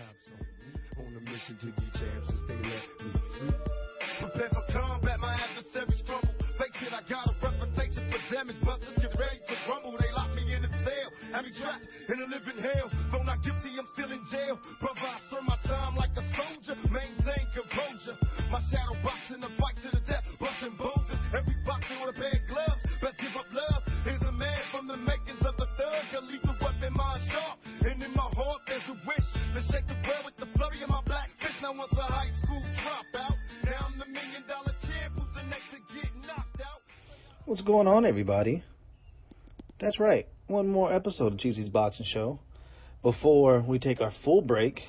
cops on a mission to get jams since they let me free. Prepare for combat, my adversaries crumble. Face it, I got a reputation for damage. Busters get ready to rumble. They lock me in a cell, have me trapped in a living hell. Though not guilty, I'm still in jail. Brother, I serve my time like a soldier. Maintain composure. My shadow boxing the fight to the death, busting boulders. Every boxer with a pair of gloves. Best give up love. Here's a man from the makings of the thug. A lethal weapon, mind sharp. And in my heart, there's a wish to shake the world with the flurry of my black fist. Now once a high school dropout, now I'm the $1 million champ. Who's the next to get knocked out? What's going on, everybody? That's right. One more episode of Cheap Seats Boxing Show before we take our full break.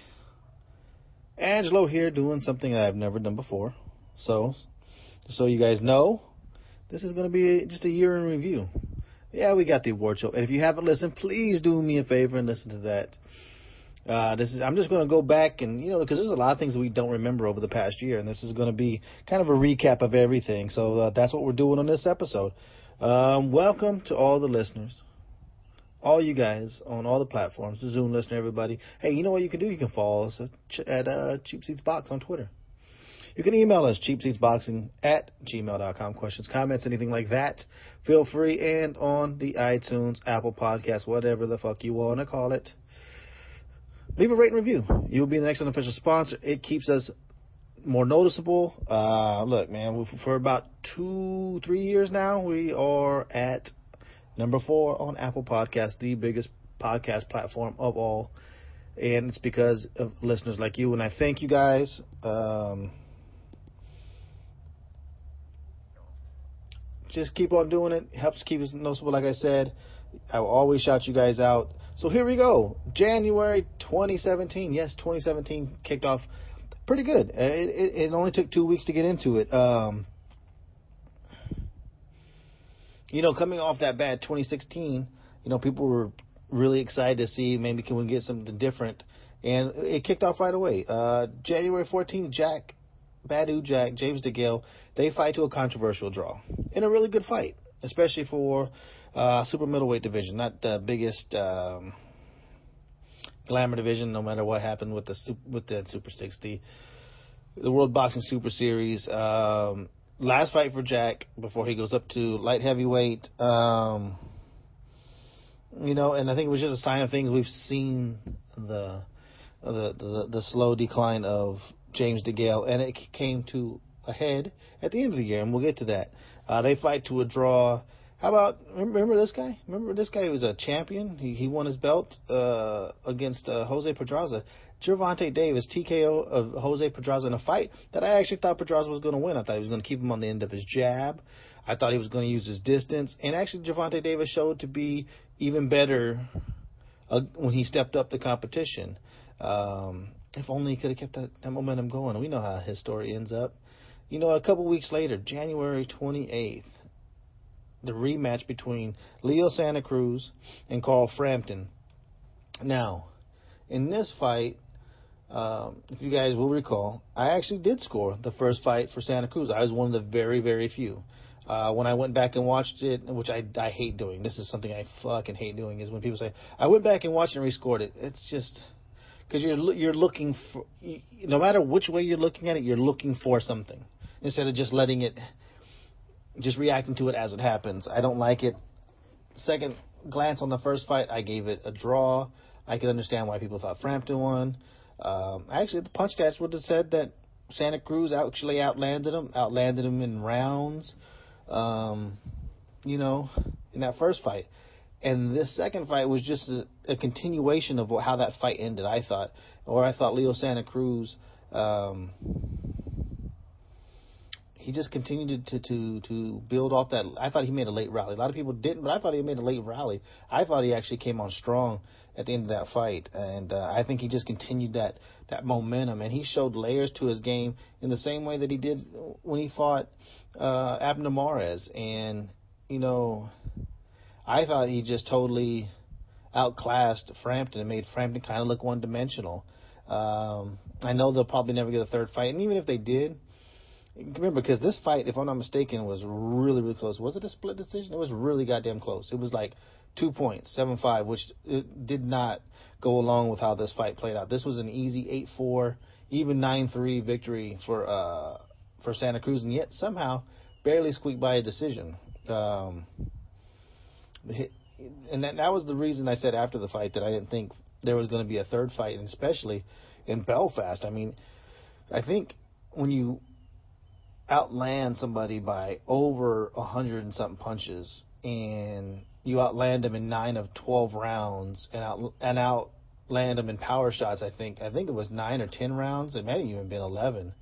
Angelo here doing something that I've never done before. So you guys know, this is going to be just a year in review. Yeah, we got the award show. And if you haven't listened, please do me a favor and listen to that. I'm just going to go back and, because there's a lot of things that we don't remember over the past year. And this is going to be kind of a recap of everything. So that's what we're doing on this episode. Welcome to all the listeners. All you guys on all the platforms, the Zoom listener, everybody. Hey, you know what you can do? You can follow us at Cheap Seats Box on Twitter. You can email us, cheapseatsboxing@gmail.com. Questions, comments, anything like that. Feel free. And on the iTunes, Apple Podcasts, whatever the fuck you want to call it, leave a rate and review. You'll be the next unofficial sponsor. It keeps us more noticeable. Look, man, for about 2-3 years now, we are at number 4 on Apple Podcasts, the biggest podcast platform of all. And it's because of listeners like you. And I thank you guys. Just keep on doing it. Helps keep us noticeable, like I said. I will always shout you guys out. So here we go. January 2017. Yes, 2017 kicked off pretty good. It only took 2 weeks to get into it. Coming off that bad 2016, people were really excited to see maybe can we get something different. And it kicked off right away. January 14th, James DeGale, they fight to a controversial draw in a really good fight, especially for super middleweight division, not the biggest glamour division. No matter what happened with the Super 60, the World Boxing Super Series. Last fight for Jack before he goes up to light heavyweight. And I think it was just a sign of things. We've seen the slow decline of James DeGale, and it came to a head at the end of the year, and we'll get to that. They fight to a draw. How about, remember this guy? Remember this guy who was a champion? He won his belt against Jose Pedraza. Gervonta Davis, TKO of Jose Pedraza in a fight that I actually thought Pedraza was going to win. I thought he was going to keep him on the end of his jab. I thought he was going to use his distance. And actually, Gervonta Davis showed to be even better when he stepped up the competition. If only he could have kept that momentum going. We know how his story ends up. A couple weeks later, January 28th, the rematch between Leo Santa Cruz and Carl Frampton. Now, in this fight, if you guys will recall, I actually did score the first fight for Santa Cruz. I was one of the very, very few. When I went back and watched it, which I hate doing. This is something I fucking hate doing, is when people say, I went back and watched it and rescored it. It's just because you're looking for, no matter which way you're looking at it, you're looking for something instead of just letting it, just reacting to it as it happens. I don't like it. Second glance on the first fight, I gave it a draw. I could understand why people thought Frampton won. Actually, the punch stats would have said that Santa Cruz actually outlanded him in rounds, in that first fight. And this second fight was just a continuation of how that fight ended, I thought. Or I thought Leo Santa Cruz, he just continued to build off that. I thought he made a late rally. A lot of people didn't, but I thought he made a late rally. I thought he actually came on strong at the end of that fight. And I think he just continued that momentum. And he showed layers to his game in the same way that he did when he fought Abner Mares. And, I thought he just totally outclassed Frampton and made Frampton kind of look one-dimensional. I know they'll probably never get a third fight. And even if they did, remember, because this fight, if I'm not mistaken, was really, really close. Was it a split decision? It was really goddamn close. It was like 2 points, 7-5, which did not go along with how this fight played out. This was an easy 8-4, even 9-3 victory for Santa Cruz, and yet somehow barely squeaked by a decision. And that was the reason I said after the fight that I didn't think there was going to be a third fight, and especially in Belfast. I mean, I think when you outland somebody by over 100 and something punches, and you outland them in 9 of 12 rounds, and outland them in power shots, I think it was 9 or 10 rounds. It may have even been 11.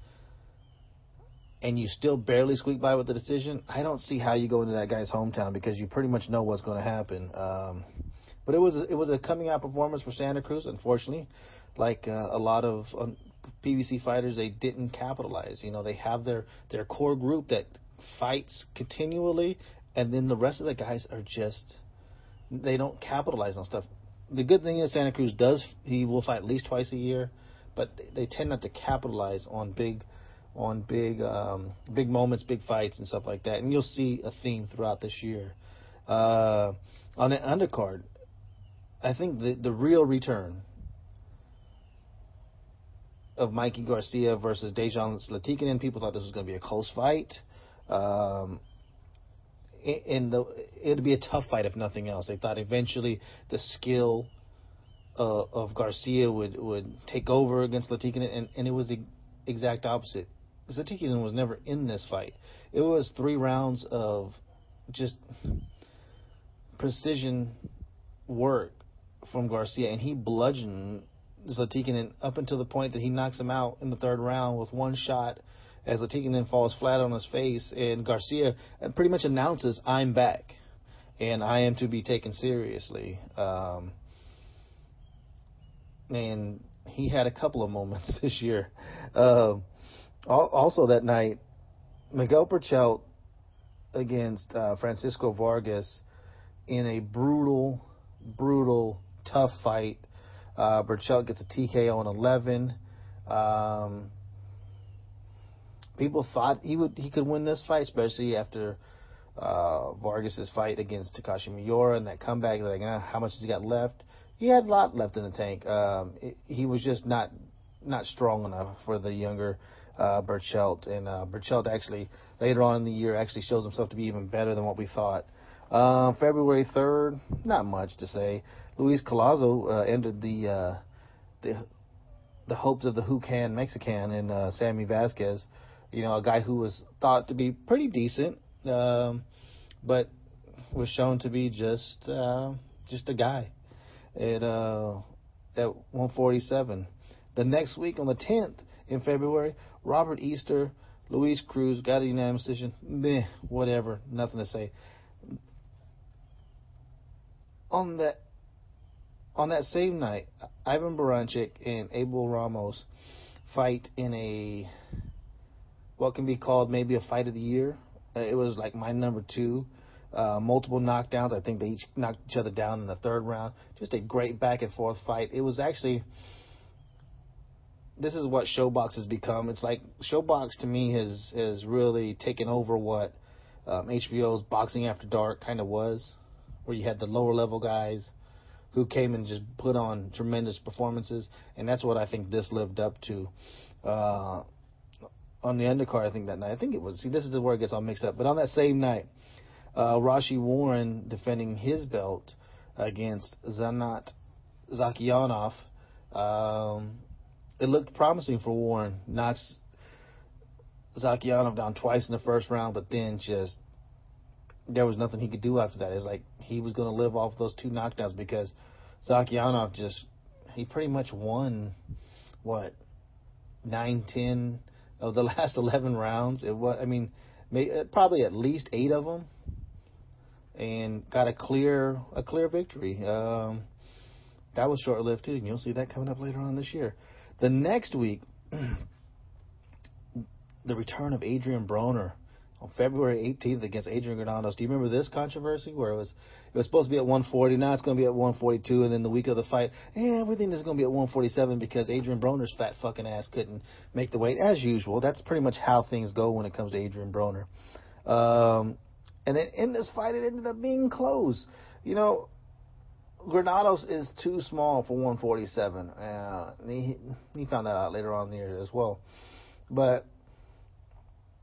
And you still barely squeak by with the decision. I don't see how you go into that guy's hometown, because you pretty much know what's going to happen. But it was a coming out performance for Santa Cruz. Unfortunately, like a lot of PBC fighters, they didn't capitalize. You know, they have their core group that fights continually, and then the rest of the guys are just, they don't capitalize on stuff. The good thing is Santa Cruz he will fight at least twice a year, but they tend not to capitalize on big moments, big fights, and stuff like that. And you'll see a theme throughout this year. On the undercard, I think the real return of Mikey Garcia versus Dejan Zlatikanen, people thought this was going to be a close fight. It'd be a tough fight if nothing else. They thought eventually the skill of Garcia would take over against Zlatikanen, and it was the exact opposite. Zlatikanen was never in this fight. It was 3 rounds of just precision work from Garcia, and he bludgeoned Zlatikanen up until the point that he knocks him out in the 3rd round with one shot, as Zlatikanen falls flat on his face, and Garcia pretty much announces, "I'm back, and I am to be taken seriously." And he had a couple of moments this year. Also that night, Miguel Berchelt against Francisco Vargas in a brutal, tough fight. Berchelt gets a TKO in 11. People thought he could win this fight, especially after Vargas's fight against Takashi Miura and that comeback. Like, how much has he got left? He had a lot left in the tank. He was just not strong enough for the younger Berchelt. And Berchelt actually, later on in the year, actually shows himself to be even better than what we thought. February 3rd, not much to say. Luis Collazo ended the hopes of the Who Can Mexican and Sammy Vasquez. You know, a guy who was thought to be pretty decent, but was shown to be just a guy at 147. The next week, on the 10th in February, Robert Easter, Luis Cruz got a unanimous decision. Meh, whatever, nothing to say. On that same night, Ivan Baranchik and Abel Ramos fight in what can be called maybe a fight of the year. It was like my number 2. Multiple knockdowns. I think they each knocked each other down in the 3rd round. Just a great back and forth fight. It was actually, this is what Showbox has become. It's like Showbox to me has really taken over what HBO's Boxing After Dark kind of was, where you had the lower level guys who came and just put on tremendous performances, and that's what I think this lived up to. On the undercard, I think that night, this is where it gets all mixed up, but on that same night, Rashi Warren defending his belt against Zanat Zakyanov. It looked promising for Warren. Knocks Zakyanov down twice in the 1st round, but then just there was nothing he could do after that. It's like he was going to live off those 2 knockdowns, because Zakyanov he pretty much won, 9-10 of the last 11 rounds. It was, probably at least 8 of them, and got a clear victory. That was short-lived too, and you'll see that coming up later on this year. The next week, the return of Adrian Broner on February 18th against Adrian Granados. Do you remember this controversy where it was supposed to be at 140, now it's going to be at 142, and then the week of the fight, everything is going to be at 147 because Adrian Broner's fat fucking ass couldn't make the weight, as usual. That's pretty much how things go when it comes to Adrian Broner. And then in this fight, it ended up being close. You know, Granados is too small for 147. He found that out later on in the year as well. But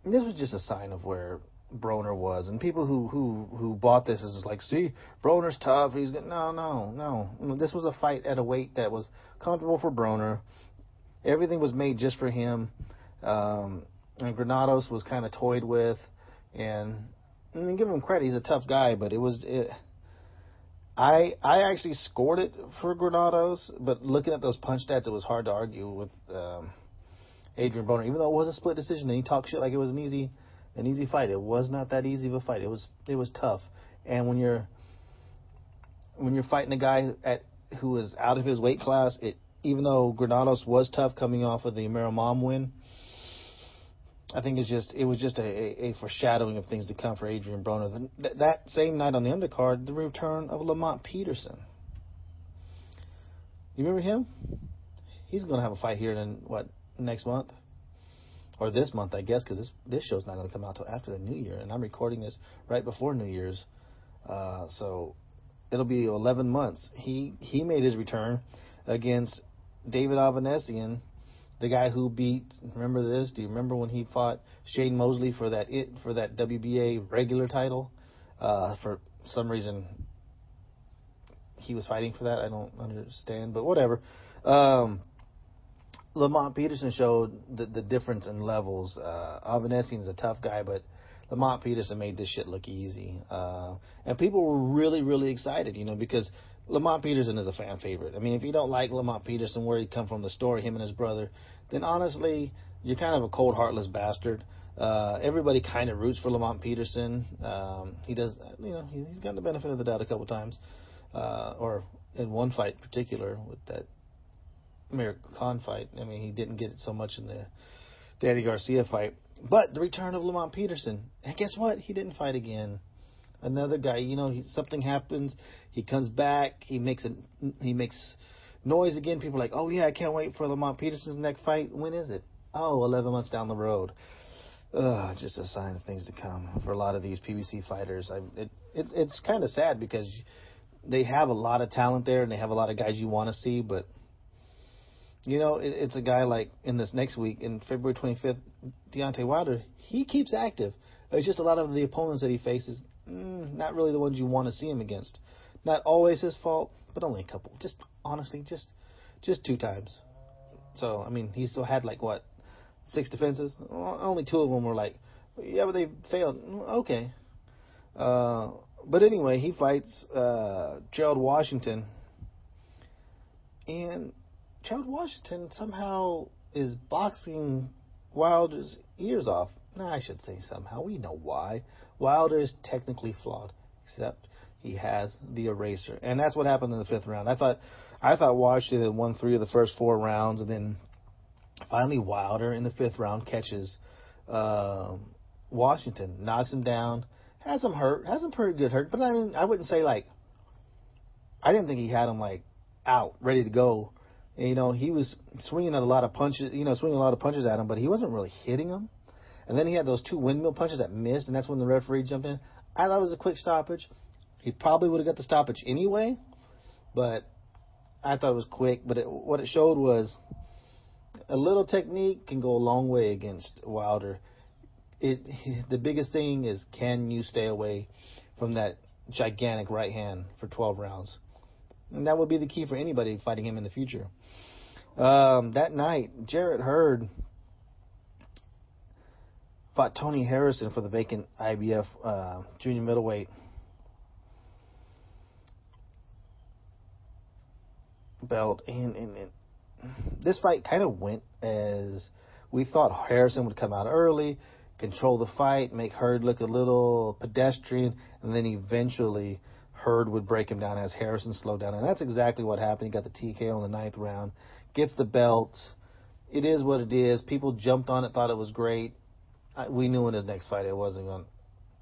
this was just a sign of where Broner was, and people who bought this is like, see, Broner's tough. He's good. No. This was a fight at a weight that was comfortable for Broner. Everything was made just for him, and Granados was kind of toyed with. And I mean, give him credit, he's a tough guy, but I actually scored it for Granados, but looking at those punch stats, it was hard to argue with Adrian Broner, even though it was a split decision, and he talked shit like it was an easy fight. It was not that easy of a fight. It was tough. And when you're fighting a guy who is out of his weight class, even though Granados was tough coming off of the Miramon win, I think it was just a foreshadowing of things to come for Adrian Broner. That same night on the undercard, the return of Lamont Peterson. You remember him? He's going to have a fight here next month? Or this month, I guess, because this show's not going to come out till after the New Year, and I'm recording this right before New Year's. So it'll be 11 months. He made his return against David Avanesian, the guy who beat, remember this? Do you remember when he fought Shane Mosley for that WBA regular title? For some reason, he was fighting for that. I don't understand, but whatever. Lamont Peterson showed the difference in levels. Avanesian is a tough guy, but Lamont Peterson made this shit look easy. And people were really, really excited, because Lamont Peterson is a fan favorite. I mean, if you don't like Lamont Peterson, where he come from, the story, him and his brother, then honestly, you're kind of a cold, heartless bastard. Everybody kind of roots for Lamont Peterson. He does, he's gotten the benefit of the doubt a couple times, or in one fight in particular with that Amir Khan fight. I mean, he didn't get it so much in the Danny Garcia fight. But the return of Lamont Peterson, and guess what? He didn't fight again. Another guy, something happens, he comes back, he makes noise again. People are like, oh yeah, I can't wait for Lamont Peterson's next fight. When is it? Oh, 11 months down the road. Just a sign of things to come for a lot of these PBC fighters. It's kind of sad because they have a lot of talent there, and they have a lot of guys you want to see, but it's a guy like in this next week, in February 25th, Deontay Wilder, he keeps active. It's just a lot of the opponents that he faces, not really the ones you want to see him against. Not always his fault, but only a couple. Just, honestly, just 2 times. So, I mean, he still had, 6 defenses? Only 2 of them were yeah, but they failed. Okay. But anyway, he fights Gerald Washington. And Gerald Washington somehow is boxing Wilder's ears off. No, I should say somehow. We know why. Wilder is technically flawed, except he has the eraser. And that's what happened in the 5th round. I thought Washington had won 3 of the first 4 rounds, and then finally Wilder in the 5th round catches Washington, knocks him down, has him hurt, has him pretty good hurt, but I wouldn't say I didn't think he had him out, ready to go. And, he was swinging a lot of punches at him, but he wasn't really hitting him. And then he had those 2 windmill punches that missed, and that's when the referee jumped in. I thought it was a quick stoppage. He probably would have got the stoppage anyway, but I thought it was quick. But what it showed was a little technique can go a long way against Wilder. The biggest thing is, can you stay away from that gigantic right hand for 12 rounds? And that would be the key for anybody fighting him in the future. That night, Jarrett Hurd fought Tony Harrison for the vacant IBF junior middleweight belt. And this fight kind of went as we thought. Harrison would come out early, control the fight, make Hurd look a little pedestrian, and then eventually Hurd would break him down as Harrison slowed down. And that's exactly what happened. He got the TKO in the 9th round, gets the belt. It is what it is. People jumped on it, thought it was great. We knew in his next fight it wasn't going to.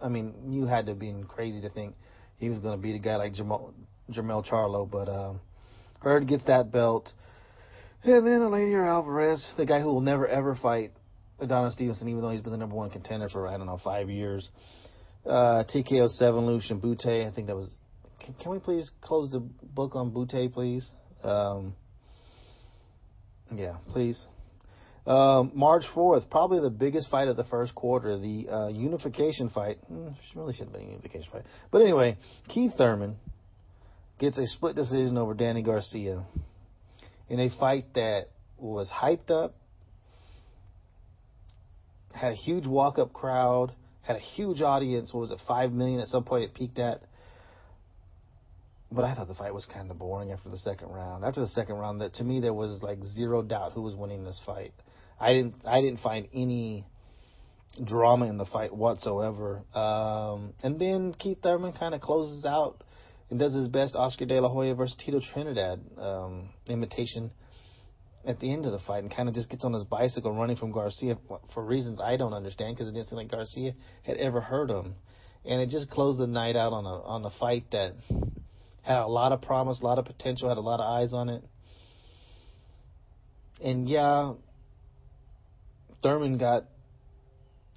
I mean, you had to have been crazy to think he was going to beat a guy like Jermell Charlo. But Hurd gets that belt. And then Eleider Alvarez, the guy who will never, ever fight Adonis Stevenson, even though he's been the number 1 contender for, 5 years. TKO 7 Lucian Butte. I think that was can we please close the book on Butte, please? Yeah, please. March 4th, probably the biggest fight of the first quarter, the unification fight. Really shouldn't have been a unification fight. But anyway, Keith Thurman gets a split decision over Danny Garcia in a fight that was hyped up, had a huge walk-up crowd, had a huge audience. What was it, 5 million at some point it peaked at? But I thought the fight was kind of boring after the second round. After the second round, to me, there was like zero doubt who was winning this fight. I didn't find any drama in the fight whatsoever. And then Keith Thurman kind of closes out and does his best Oscar De La Hoya versus Tito Trinidad imitation at the end of the fight, and kind of just gets on his bicycle running from Garcia for reasons I don't understand, because it didn't seem like Garcia had ever hurt him. And it just closed the night out on a fight that had a lot of promise, a lot of potential, had a lot of eyes on it. And yeah, Thurman got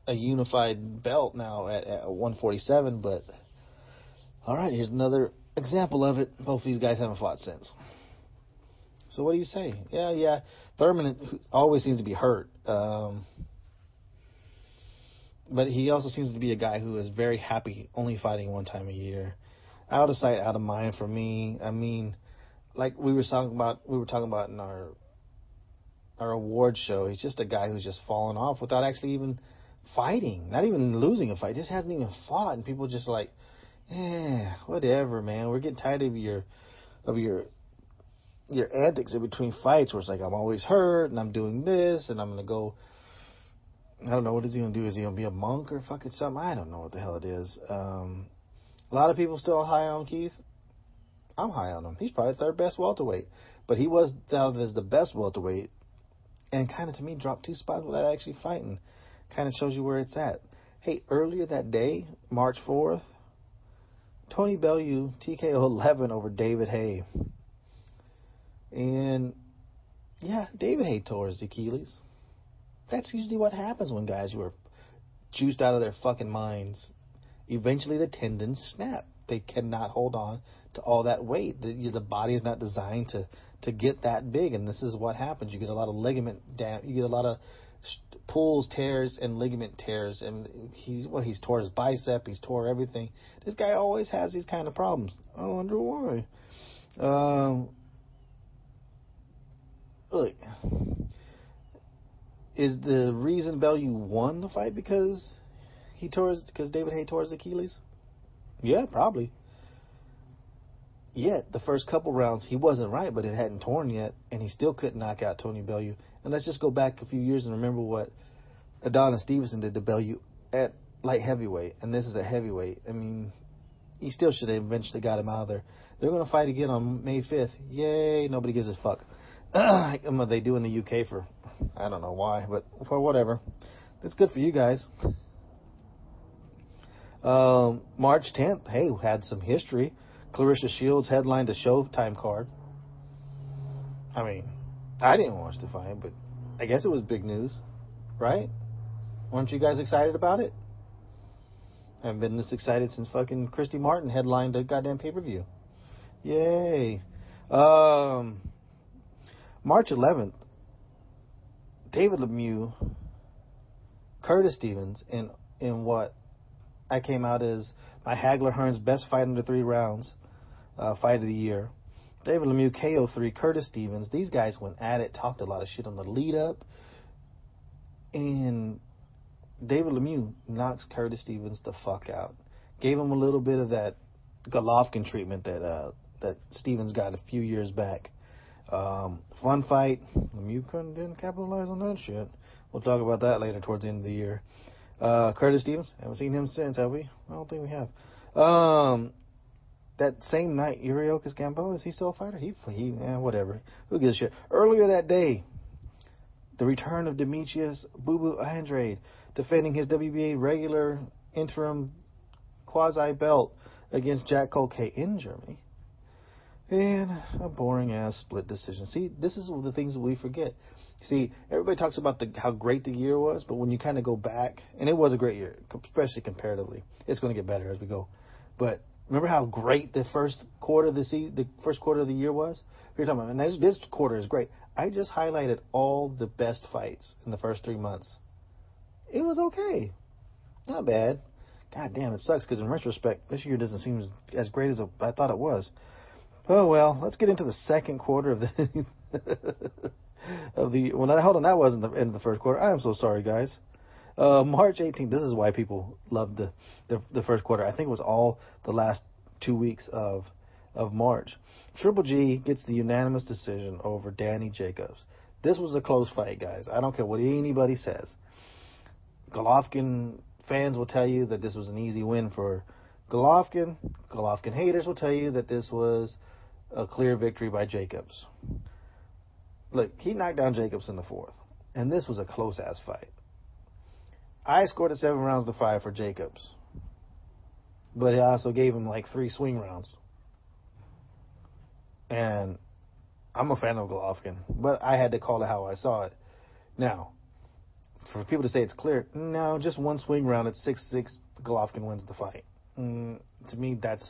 a unified belt now at 147, but all right, here's another example of it. Both of these guys haven't fought since. So what do you say? Yeah, Thurman always seems to be hurt. But he also seems to be a guy who is very happy only fighting one time a year. Out of sight, out of mind for me. I mean, like we were talking about in our award show, he's just a guy who's just fallen off without actually even fighting, not even losing a fight, just hasn't even fought, and people just like, whatever, man. We're getting tired of your antics in between fights, where it's like, I'm always hurt and I'm doing this and I'm gonna go. I don't know, what is he gonna do? Is he gonna be a monk or fucking something? I don't know what the hell it is. A lot of people still high on Keith. I'm high on him. He's probably third best welterweight, but he was down as the best welterweight, and kind of to me dropped 2 spots without actually fighting. Kind of shows you where it's at. Hey, earlier that day, March 4th, Tony Bellew TKO 11 over David Haye. And yeah, David Haye tore his Achilles. That's usually what happens when guys who are juiced out of their fucking minds. Eventually the tendons snap. They cannot hold on to all that weight. The body is not designed to get that big, and this is what happens. You get a lot of ligament you get a lot of pulls, tears, and ligament tears, and he's tore his bicep, he's tore everything. This guy always has these kind of problems. I wonder why. Look, is the reason Bellew won the fight because David Haye tore his Achilles? Yeah, probably. Yet, the first couple rounds, he wasn't right, but it hadn't torn yet, and he still couldn't knock out Tony Bellew. And let's just go back a few years and remember what Adonis Stevenson did to Bellew at light heavyweight, and this is a heavyweight. I mean, he still should have eventually got him out of there. They're going to fight again on May 5th. Yay, nobody gives a fuck. They do in the UK for, I don't know why, but for whatever. That's good for you guys. March 10th, hey, we had some history. Clarissa Shields headlined a Showtime card. I mean, I didn't watch the fight, but I guess it was big news, right? Weren't you guys excited about it? I haven't been this excited since fucking Christy Martin headlined a goddamn pay-per-view. Yay. March 11th, David Lemieux, Curtis Stevens, in what I came out as my Hagler Hearns best fight under 3 rounds, fight of the year. David Lemieux KO3, Curtis Stevens. These guys went at it, talked a lot of shit on the lead up, and David Lemieux knocks Curtis Stevens the fuck out. Gave him a little bit of that Golovkin treatment that Stevens got a few years back. Fun fight. Lemieux didn't capitalize on that shit. We'll talk about that later towards the end of the year. Curtis Stevens, haven't seen him since, have we? I don't think we have. That same night, Yuriorkis Gamboa, is he still a fighter? Whatever. Who gives a shit? Earlier that day, the return of Demetrius Boo Boo Andrade, defending his WBA regular interim quasi belt against Jack Colquet in Germany. And a boring-ass split decision. See, this is the things that we forget. See, everybody talks about how great the year was, but when you kind of go back, and it was a great year, especially comparatively. It's going to get better as we go. But Remember how great the first quarter of the year was? You're talking about, and this quarter is great. I just highlighted all the best fights in the first 3 months. It was okay, not bad. God damn, it sucks because in retrospect, this year doesn't seem as great as I thought it was. Oh well, let's get into the second quarter of the hold on, that wasn't the end of the first quarter. I am so sorry, guys. March 18th. This is why people loved the first quarter. I think it was all the last 2 weeks of March. Triple G gets the unanimous decision over Danny Jacobs. This was a close fight, guys. I don't care what anybody says. Golovkin fans will tell you that this was an easy win for Golovkin. Golovkin haters will tell you that this was a clear victory by Jacobs. Look, he knocked down Jacobs in the fourth, and this was a close-ass fight. I scored it 7-5 for Jacobs, but I also gave him like 3 swing rounds. And I'm a fan of Golovkin, but I had to call it how I saw it. Now, for people to say it's clear, no, just 1 swing round at 6-6, Golovkin wins the fight. To me, that's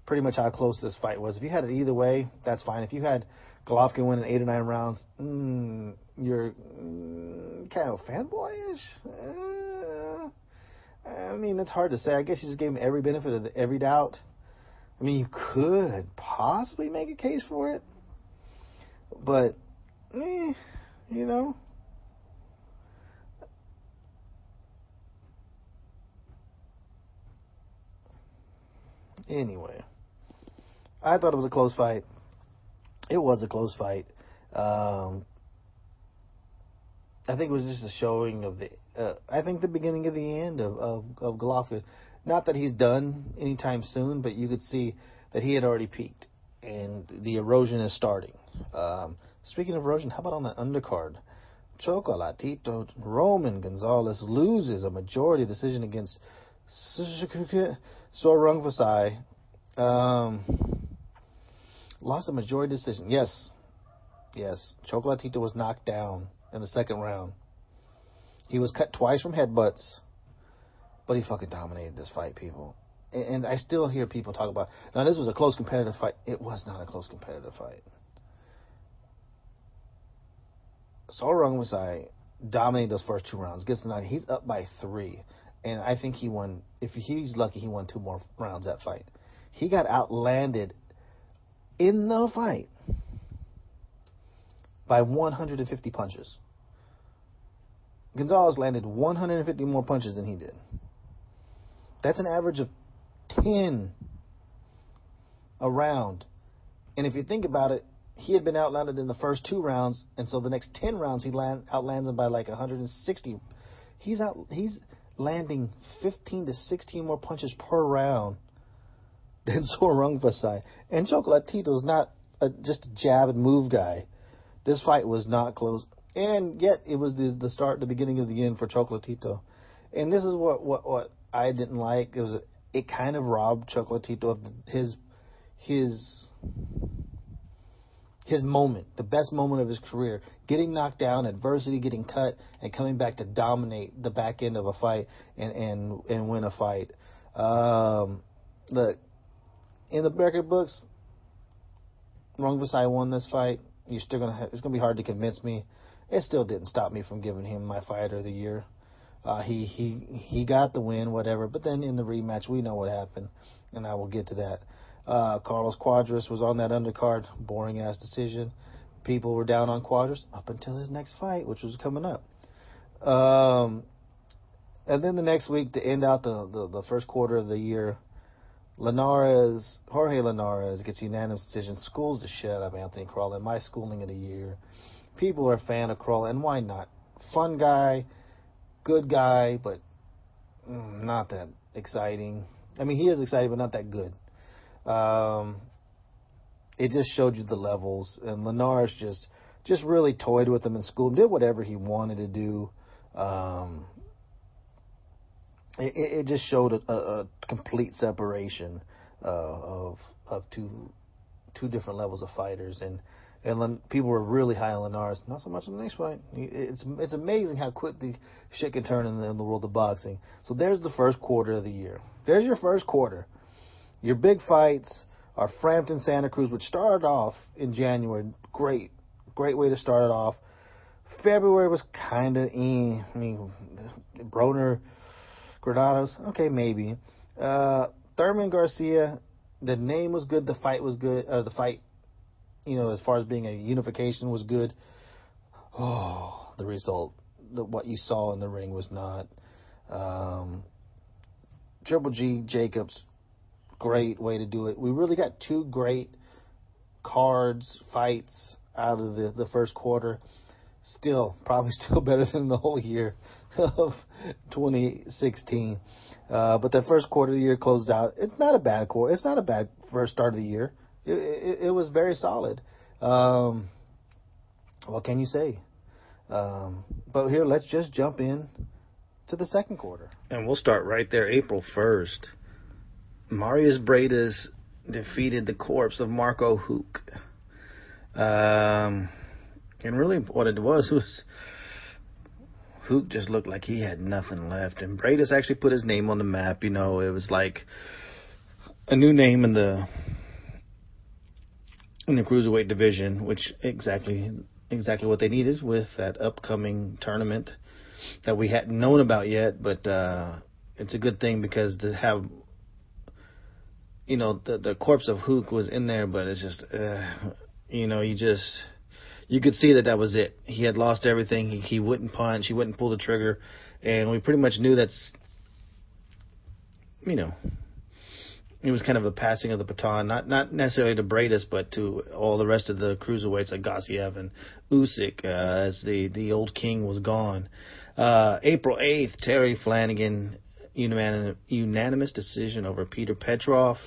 pretty much how close this fight was. If you had it either way, that's fine. If you had Golovkin winning 8 or 9 rounds, you're kind of fanboyish. I mean, it's hard to say. I guess you just gave him every benefit of every doubt. I mean, you could possibly make a case for it, but, you know. Anyway, I thought it was a close fight. It was a close fight. I think it was just a showing of the beginning of the end of Golovkin. Not that he's done anytime soon, but you could see that he had already peaked, and the erosion is starting. Speaking of erosion, how about on the undercard? Chocolatito Roman Gonzalez loses a majority decision against Sorungvasai. Lost a majority decision. Yes. Chocolatito was knocked down in the second round. He was cut twice from headbutts, but he fucking dominated this fight, people. And I still hear people talk about, now this was a close competitive fight. It was not a close competitive fight. Sorungvasai dominated those first 2 rounds. Gets the knock. He's up by 3. And I think he won. If he's lucky, he won 2 more rounds that fight. He got outlanded in the fight by 150 punches. Gonzalez landed 150 more punches than he did. That's an average of 10 a round. And if you think about it, he had been outlanded in the first 2 rounds, and so the next 10 rounds he outlands him by like 160. He's landing 15 to 16 more punches per round than Sorungvasai. And Chocolatito's not just a jab and move guy. This fight was not close. And yet it was the start, the beginning of the end for Chocolatito. And this is what I didn't like. It kind of robbed Chocolatito of his moment, the best moment of his career, getting knocked down, adversity, getting cut, and coming back to dominate the back end of a fight and win a fight. Look, in the record books, Rungvisai won this fight. It's gonna be hard to convince me. It still didn't stop me from giving him my fighter of the year. He got the win, whatever. But then in the rematch, we know what happened, and I will get to that. Carlos Cuadras was on that undercard. Boring-ass decision. People were down on Cuadras up until his next fight, which was coming up. And then the next week, to end out the first quarter of the year, Jorge Linares gets unanimous decision, schools the shit out of Anthony Crawley. My schooling of the year. People are a fan of Crawley, and why not? Fun guy, good guy, but not that exciting. I mean, he is exciting, but not that good. It just showed you the levels, and Linares just really toyed with him in school, did whatever he wanted to do. It just showed a complete separation of two different levels of fighters, and people were really high on Linares. Not so much in the next fight. It's amazing how quickly shit can turn in the world of boxing. So there's the first quarter of the year. There's your first quarter. Your big fights are Frampton, Santa Cruz, which started off in January. Great way to start it off. February was kind of, I mean, Broner, Granados, okay, maybe. Thurman Garcia, the name was good, the fight was good, the fight, as far as being a unification was good. Oh, the result, what you saw in the ring was not. Triple G, Jacobs, great way to do it. We really got two great fights out of the first quarter. Probably still better than the whole year of 2016. But the first quarter of the year closed out. It's not a bad quarter. It's not a bad first start of the year. It was very solid. What can you say? But here, let's just jump in to the second quarter. And we'll start right there, April 1st. Marius Bredas defeated the corpse of Marco Huck. And really what it was Huck just looked like he had nothing left. And Bredas actually put his name on the map. It was like a new name in the cruiserweight division, which exactly what they needed with that upcoming tournament that we hadn't known about yet. But it's a good thing, because to have, the corpse of Huck was in there, but it's just, you could see that was it. He had lost everything. He wouldn't punch. He wouldn't pull the trigger. And we pretty much knew that's, it was kind of a passing of the baton, not necessarily to Bredas, but to all the rest of the cruiserweights like Gassiev and Usyk, as the old king was gone. April 8th, Terry Flanagan, unanimous decision over Peter Petrov.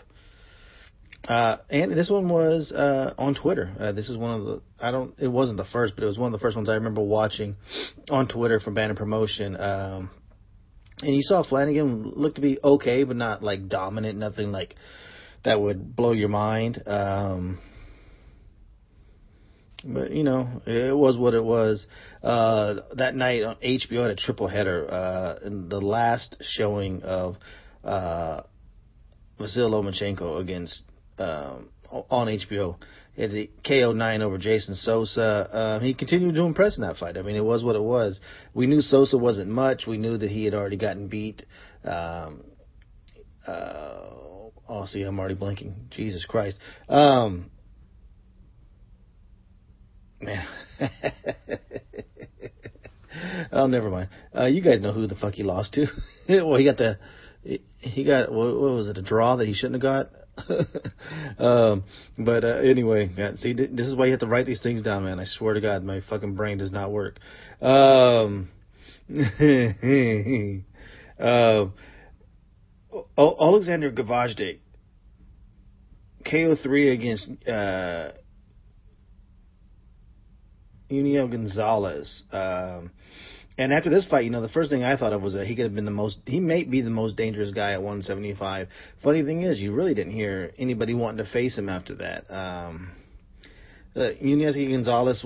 And this one was on Twitter. This is one of the, it wasn't the first, but it was one of the first ones I remember watching on Twitter from Banner Promotion. And you saw Flanagan look to be okay, but not like dominant, nothing like that would blow your mind. But it was what it was. That night on HBO had a triple header. In the last showing of Vasyl Lomachenko against on HBO. He had the KO9 over Jason Sosa. He continued to impress in that fight. I mean, it was what it was. We knew Sosa wasn't much. We knew that he had already gotten beat. See, I'm already blinking. Jesus Christ. Man. Oh, never mind. You guys know who the fuck he lost to. Well, he got what was it, a draw that he shouldn't have got? But anyway, yeah, see, this is why you have to write these things down, man. I swear to God, my fucking brain does not work. Alexander Gvozdyk, KO3 against Uniel Gonzalez. And after this fight, the first thing I thought of was that he may be the most dangerous guy at 175. Funny thing is, you really didn't hear anybody wanting to face him after that. Uniel Gonzalez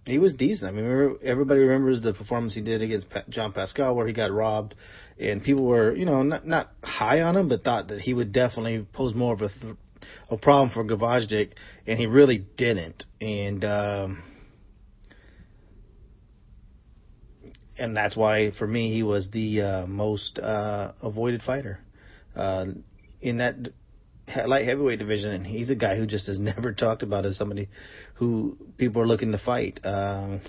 he was decent. I mean, everybody remembers the performance he did against John Pascal, where he got robbed, and people were, not high on him, but thought that he would definitely pose more of a problem for Gvozdyk, and he really didn't. And that's why, for me, he was the most avoided fighter in that light heavyweight division. And he's a guy who just is never talked about as somebody who people are looking to fight. Alexander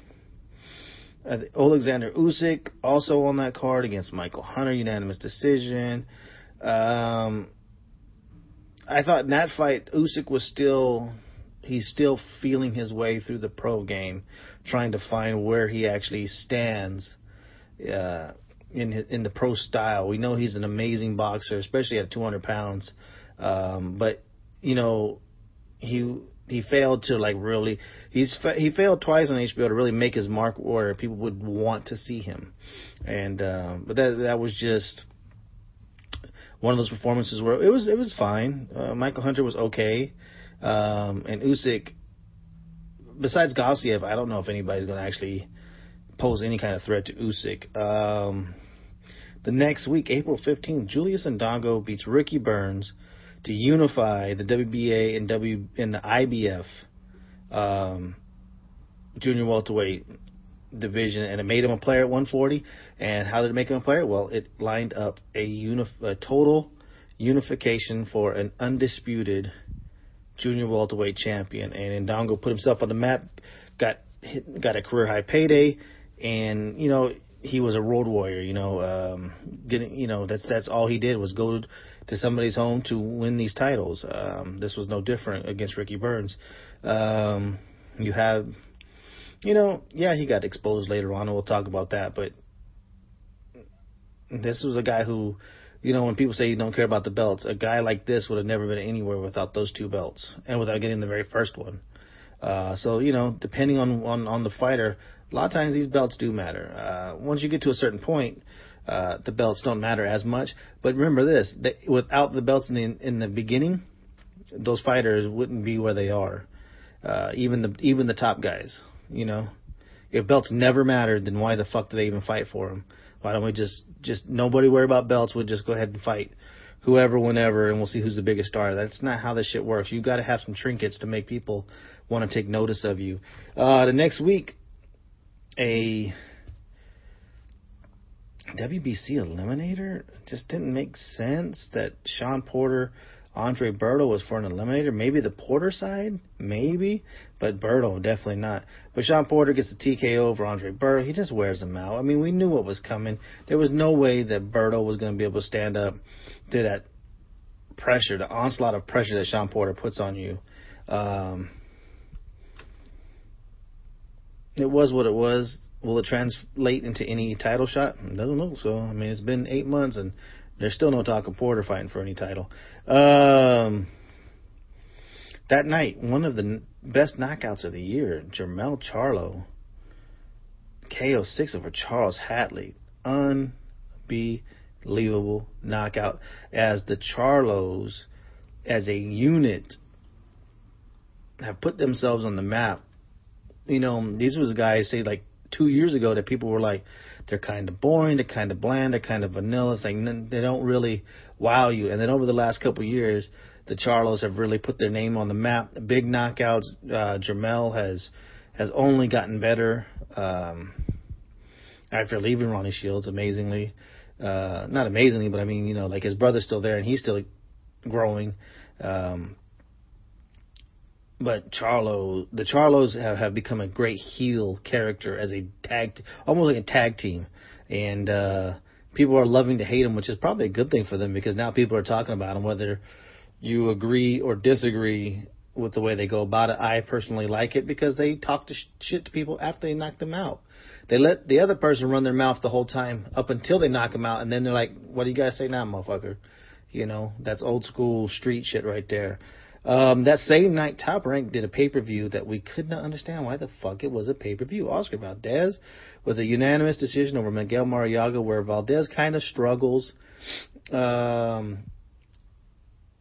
Usyk, also on that card, against Michael Hunter, unanimous decision. I thought in that fight, Usyk was he's still feeling his way through the pro game, trying to find where he actually stands in the pro style. We know he's an amazing boxer, especially at 200 pounds. But he failed to really. He failed twice on HBO to really make his mark where people would want to see him. And but that was just one of those performances where it was fine. Michael Hunter was okay. And Usyk, besides Gassiev, I don't know if anybody's going to actually pose any kind of threat to Usyk. The next week, April 15th, Julius Ndongo beats Ricky Burns to unify the WBA and the IBF junior welterweight division, and it made him a player at 140. And how did it make him a player? Well, it lined up a total unification for an undisputed junior welterweight champion. And Ndongo put himself on the map, got a career high payday, and he was a road warrior. That's all he did was go to somebody's home to win these titles. This was no different against Ricky Burns. You have, he got exposed later on, and we'll talk about that. But this was a guy who, when people say you don't care about the belts, a guy like this would have never been anywhere without those two belts and without getting the very first one. So depending on the fighter, a lot of times these belts do matter. Once you get to a certain point, the belts don't matter as much. But remember this: without the belts in the beginning, those fighters wouldn't be where they are. Even the top guys. If belts never mattered, then why the fuck do they even fight for them? Why don't we just nobody worry about belts? We'll just go ahead and fight whoever, whenever, and we'll see who's the biggest star. That's not how this shit works. You've got to have some trinkets to make people want to take notice of you. The next week, a WBC eliminator just didn't make sense. That Sean Porter, Andre Berto was for an eliminator. Maybe the Porter side, maybe, but Berto definitely not. But Sean Porter gets a TKO over Andre Berto. He just wears him out. I mean, we knew what was coming. There was no way that Berto was going to be able to stand up to that pressure, the onslaught of pressure that Sean Porter puts on you. It was what it was. Will it translate into any title shot? It doesn't look so. I mean, it's been 8 months and there's still no talk of Porter fighting for any title. That night, one of the best knockouts of the year, Jermell Charlo, KO 6 over Charles Hatley. Unbelievable knockout, as the Charlos, as a unit, have put themselves on the map. These was guys, say, like 2 years ago, that people were like, they're kind of boring, they're kind of bland, they're kind of vanilla. It's like they don't really wow you. And then over the last couple of years, the Charlos have really put their name on the map. Big knockouts. Jermell has only gotten better after leaving Ronnie Shields, amazingly. Not amazingly, but I mean, like his brother's still there and he's still growing. But the Charlos have become a great heel character as a almost like a tag team. And people are loving to hate them, which is probably a good thing for them, because now people are talking about them, whether you agree or disagree with the way they go about it. I personally like it because they talk shit to people after they knock them out. They let the other person run their mouth the whole time up until they knock them out, and then they're like, what do you guys say now, motherfucker? That's old school street shit right there. That same night, Top Rank did a pay-per-view that we could not understand why the fuck it was a pay-per-view. Oscar Valdez with a unanimous decision over Miguel Mariaga, where Valdez kind of struggles.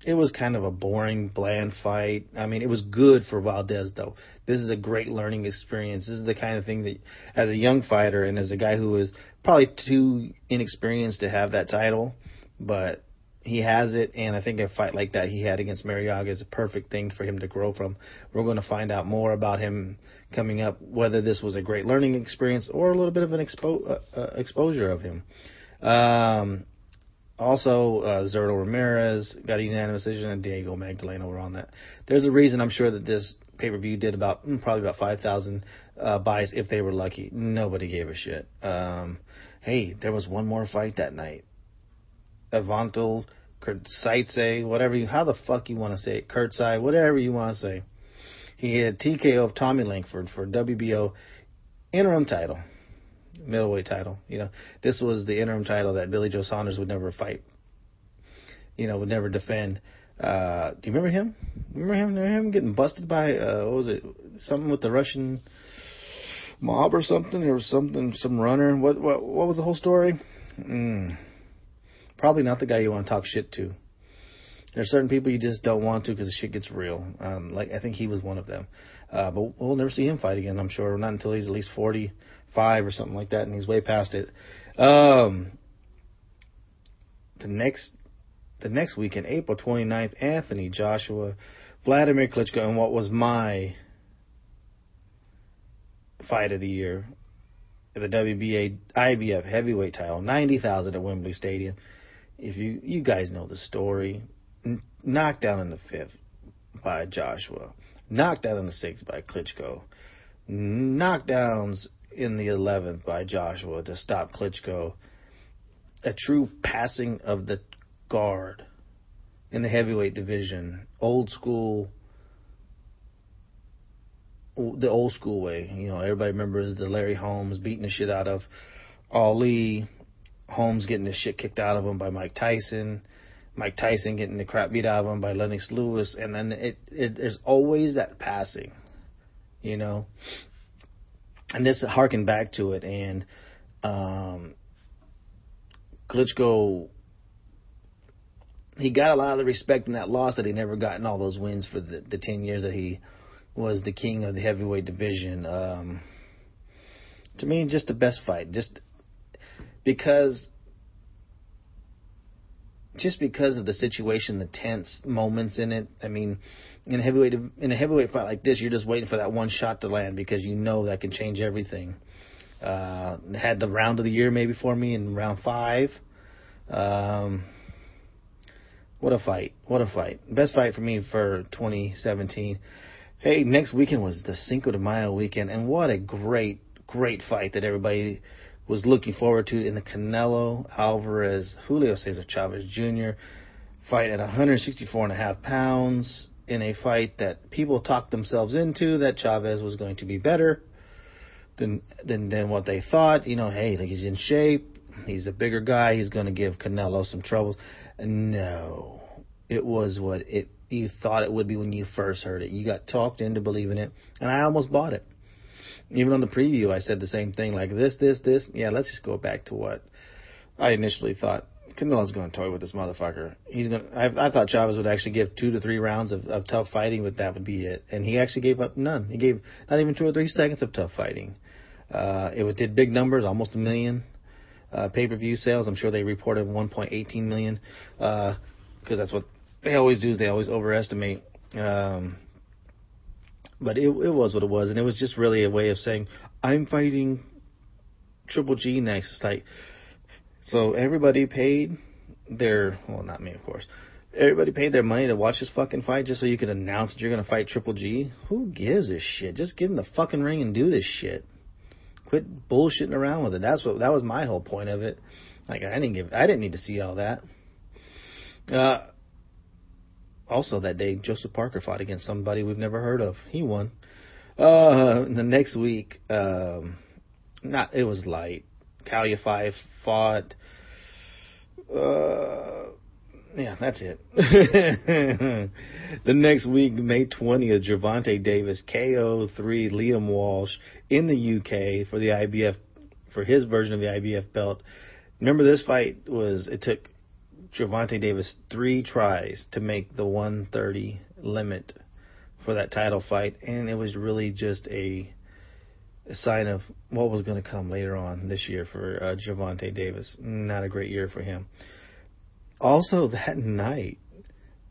It was kind of a boring, bland fight. I mean, it was good for Valdez, though. This is a great learning experience. This is the kind of thing that, as a young fighter and as a guy who is probably too inexperienced to have that title, but he has it, and I think a fight like that he had against Mariaga is a perfect thing for him to grow from. We're going to find out more about him coming up, whether this was a great learning experience or a little bit of an exposure of him. Also, Zerto Ramirez got a unanimous decision, and Diego Magdaleno were on that. There's a reason I'm sure that this pay-per-view did probably about 5,000 buys if they were lucky. Nobody gave a shit. Hey, there was one more fight that night. Avantil, Kurtsaitse, how the fuck you want to say it, Kurtzai, whatever you want to say. He had TKO of Tommy Langford for WBO interim title, middleweight title. This was the interim title that Billy Joe Saunders would never fight, would never defend. Do you remember him? Remember him getting busted by, what was it, something with the Russian mob or something? Or something, some runner? What was the whole story? Probably not the guy you want to talk shit to. There are certain people you just don't want to because the shit gets real. I think he was one of them. But we'll never see him fight again, I'm sure. Not until he's at least 45 or something like that, and he's way past it. the next weekend, April 29th, Anthony Joshua, Vladimir Klitschko, and what was my fight of the year, the WBA IBF heavyweight title, 90,000 at Wembley Stadium. If you guys know the story, knocked down in the 5th by Joshua, knocked out in the 6th by Klitschko, knockdowns in the 11th by Joshua to stop Klitschko. A true passing of the guard in the heavyweight division. Old school, the old school way. Everybody remembers the Larry Holmes beating the shit out of Ali. Holmes getting the shit kicked out of him by Mike Tyson. Mike Tyson getting the crap beat out of him by Lennox Lewis. And then there's always that passing, And this harkened back to it. And Klitschko, he got a lot of the respect in that loss that he never got in all those wins for the 10 years that he was the king of the heavyweight division. To me, just the best fight. Just because of the situation, the tense moments in it. I mean, in a heavyweight fight like this, you're just waiting for that one shot to land because that can change everything. Had the round of the year maybe for me in round 5. What a fight. Best fight for me for 2017. Hey, next weekend was the Cinco de Mayo weekend, and what a great fight that everybody was looking forward to in the Canelo Alvarez Julio Cesar Chavez Jr. fight at 164.5 pounds in a fight that people talked themselves into that Chavez was going to be better than what they thought. Hey, he's in shape. He's a bigger guy. He's going to give Canelo some troubles. No, it was what you thought it would be when you first heard it. You got talked into believing it, and I almost bought it. Even on the preview, I said the same thing, like this. Yeah, let's just go back to what I initially thought. Canelo's going to toy with this motherfucker. I thought Chavez would actually give 2 to 3 rounds of tough fighting, but that would be it. And he actually gave up none. He gave not even 2 or 3 seconds of tough fighting. It did big numbers, almost 1 million pay-per-view sales. I'm sure they reported 1.18 million because that's what they always do. Is they always overestimate. But it was what it was, and it was just really a way of saying, I'm fighting Triple G next. It's like, so everybody paid not me, of course. Everybody paid their money to watch this fucking fight just so you could announce that you're going to fight Triple G? Who gives a shit? Just get in the fucking ring and do this shit. Quit bullshitting around with it. That was my whole point of it. Like, I didn't need to see all that. Also that day, Joseph Parker fought against somebody we've never heard of. He won. The next week, it was light. Kalia fought. Yeah, that's it. The next week, May 20th, Gervonta Davis KO3 Liam Walsh in the UK for the IBF, for his version of the IBF belt. Remember, this fight it took Gervonta Davis 3 tries to make the 130 limit for that title fight, and it was really just a sign of what was going to come later on this year for Gervonta Davis. Not a great year for him. Also, that night,